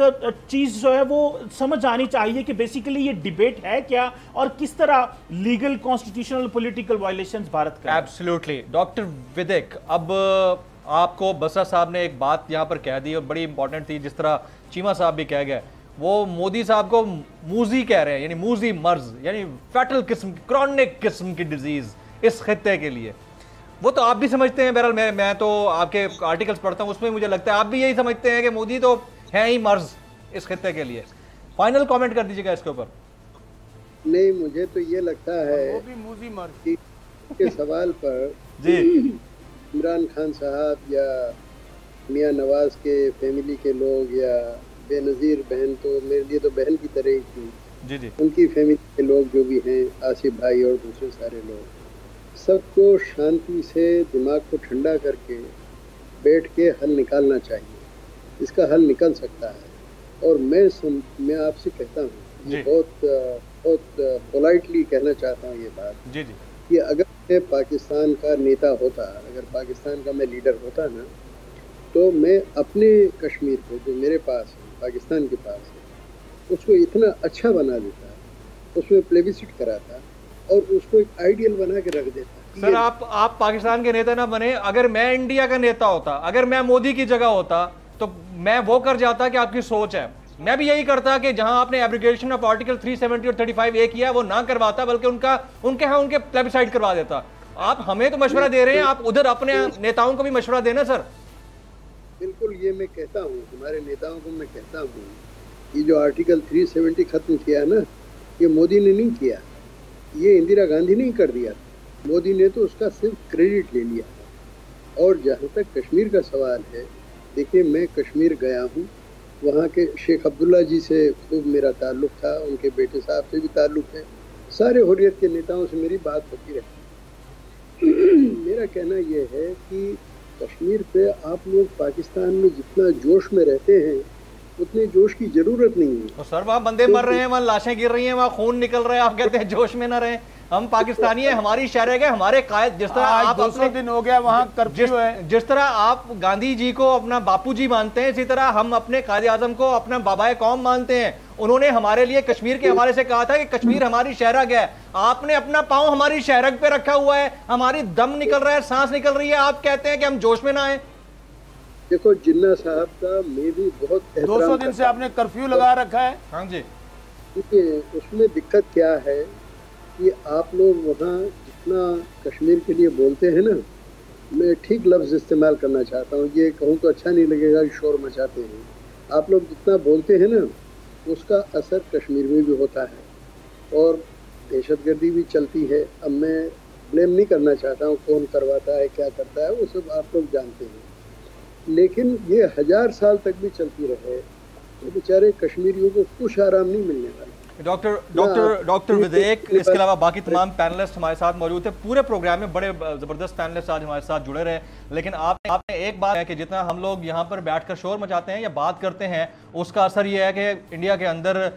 चीज जो है वो समझ आनी चाहिए कि बेसिकली ये डिबेट है क्या और किस तरह legal constitutional political violations Bharat का। एब्सोल्युटली। डॉक्टर विदिक, अब आपको बसरा साहब ने एक बात यहाँ पर कह दी और बड़ी इंपॉर्टेंट थी, जिस तरह चीमा साहब भी कह गए, वो मोदी साहब को मूजी कह रहे हैं, यानी मूजी मर्ज, यानी फैटल किस्म, क्रॉनिक किस्म की डिजीज इस खित्ते के लिए। वो तो आप भी समझते हैं, बहरहाल मैं तो आपके आर्टिकल्स पढ़ता हूं, उसमें मुझे लगता है आप भी यही समझते हैं कि मोदी तो है ही मर्ज इस खित्ते के लिए। फाइनल कमेंट कर दीजिएगा इसके ऊपर। नहीं, मुझे तो ये लगता है वो भी मूजी मर्ज के सवाल पर जी इमरान खान साहब या मियां नवाज के फैमिली के लोग या बेनज़ीर बहन, तो मेरे लिए तो बहन की तरह ही थी, जी जी, उनकी फैमिली के लोग जो भी हैं, आसिफ भाई और दूसरे सारे लोग, सबको शांति से दिमाग को ठंडा करके बैठ के हल निकालना चाहिए। इसका हल निकल सकता है। और मैं आपसे कहता हूँ, ये बहुत पोलाइटली कहना चाहता हूँ ये बात, जी जी, कि अगर मैं पाकिस्तान का नेता होता, अगर पाकिस्तान का मैं लीडर होता ना, तो मैं अपने कश्मीर को जो मेरे पास है, पाकिस्तान के पास है, उसको इतना अच्छा बना देता, उसमें प्लेबिसिट कराता और उसको एक आइडियल बना के रख देता। सर आप पाकिस्तान के नेता ना बने, अगर मैं इंडिया का नेता होता, अगर मैं मोदी की जगह होता, तो मैं वो कर जाता कि आपकी सोच है, मैं भी यही करता कि जहां आपने एब्रिगेशन ऑफ आर्टिकल 370 और 35A किया है वो ना करवाता, बल्कि उनके प्लेबिसाइड करवा देता। आप हमें तो मशवरा दे रहे हैं, आप उधर अपने नेताओं को भी मशवरा देना सर। बिल्कुल, ये मैं कहता हूँ, हमारे नेताओं को मैं कहता हूँ, ये जो आर्टिकल 370 खत्म किया ना, ये मोदी ने नहीं किया, ये इंदिरा गांधी ने कर दिया। मोदी ने तो उसका सिर्फ क्रेडिट ले लिया। और जहाँ तक कश्मीर का सवाल है, देखिए मैं कश्मीर गया हूँ, वहाँ के शेख अब्दुल्ला जी से खूब मेरा ताल्लुक़ था, उनके बेटे साहब से भी ताल्लुक़ है, सारे हुर्रियत के नेताओं से मेरी बात होती रहती। मेरा कहना यह है कि कश्मीर पे आप लोग पाकिस्तान में जितना जोश में रहते हैं उतने जोश की जरूरत नहीं है। तो सर वहाँ बंदे मर रहे हैं, वहाँ लाशें गिर रही हैं, वहाँ खून निकल रहा है, आप कहते हैं जोश में ना रहे। हम पाकिस्तानी हैं, हमारी शहर है, हमारे कायद, जिस तरह आप 200 दिन हो गया वहाँ कर्फ्यू है, जिस तरह आप गांधी जी को अपना बापू जी मानते हैं, इसी तरह हम अपने कायद आजम को अपना बाबाए कौम मानते हैं। उन्होंने हमारे लिए कश्मीर के हवाले से कहा था कि कश्मीर हमारी शहरग है। आपने अपना पांव हमारी शहरग पे रखा हुआ है, हमारी दम निकल रहा है, सांस निकल रही है, आप कहते हैं कि हम जोश में ना आए। देखो, जिन्ना साहब का मैं भी बहुत 200 दिन से आपने कर्फ्यू लगा रखा है। हाँ जी, उसमें दिक्कत क्या है कि आप लोग वहाँ जितना कश्मीर के लिए बोलते हैं ना, मैं ठीक लफ्ज़ इस्तेमाल करना चाहता हूँ, ये कहूँ तो अच्छा नहीं लगेगा कि शोर मचाते हैं। आप लोग जितना बोलते हैं ना, उसका असर कश्मीर में भी होता है और दहशतगर्दी भी चलती है। अब मैं ब्लेम नहीं करना चाहता हूँ कौन करवाता है, क्या करता है, वो सब आप लोग जानते हैं, लेकिन ये 1000 साल तक भी चलती रहे तो बेचारे कश्मीरियों को कुछ आराम नहीं मिलने वाला। डॉक्टर विवेक, इसके अलावा बाकी तमाम पैनलिस्ट हमारे साथ मौजूद थे। पूरे प्रोग्राम में बड़े जबरदस्त पैनलिस्ट आज हमारे साथ जुड़े रहे, लेकिन आपने एक बात है कि जितना हम लोग यहाँ पर बैठकर शोर मचाते हैं या बात करते हैं, उसका असर ये है कि इंडिया के अंदर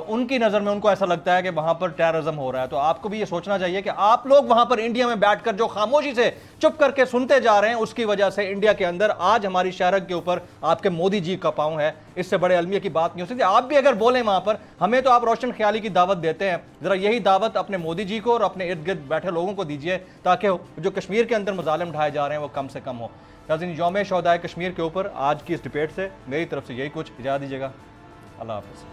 उनकी नज़र में उनको ऐसा लगता है कि वहाँ पर टेररिज्म हो रहा है। तो आपको भी ये सोचना चाहिए कि आप लोग वहाँ पर इंडिया में बैठकर जो खामोशी से चुप करके सुनते जा रहे हैं, उसकी वजह से इंडिया के अंदर आज हमारी शहरत के ऊपर आपके मोदी जी का पाँव है। इससे बड़े अलमिया की बात नहीं हो सकती। आप भी अगर बोलें वहाँ पर, हमें तो आप रोशन ख्याली की दावत देते हैं, जरा यही दावत अपने मोदी जी को और अपने इर्द गिर्द बैठे लोगों को दीजिए, ताकि जो कश्मीर के अंदर मजालिम ढाए जा रहे हैं वो कम से कम हो। नाज़रीन, यौम शोहदाए कश्मीर के ऊपर आज की इस डिबेट से मेरी तरफ से यही कुछ। इजाज़त दीजिएगा, अल्लाह हाफ़िज़।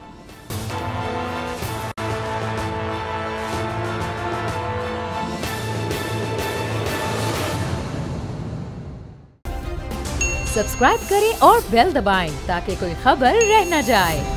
सब्सक्राइब करें और बेल दबाएं ताकि कोई खबर रह न जाए।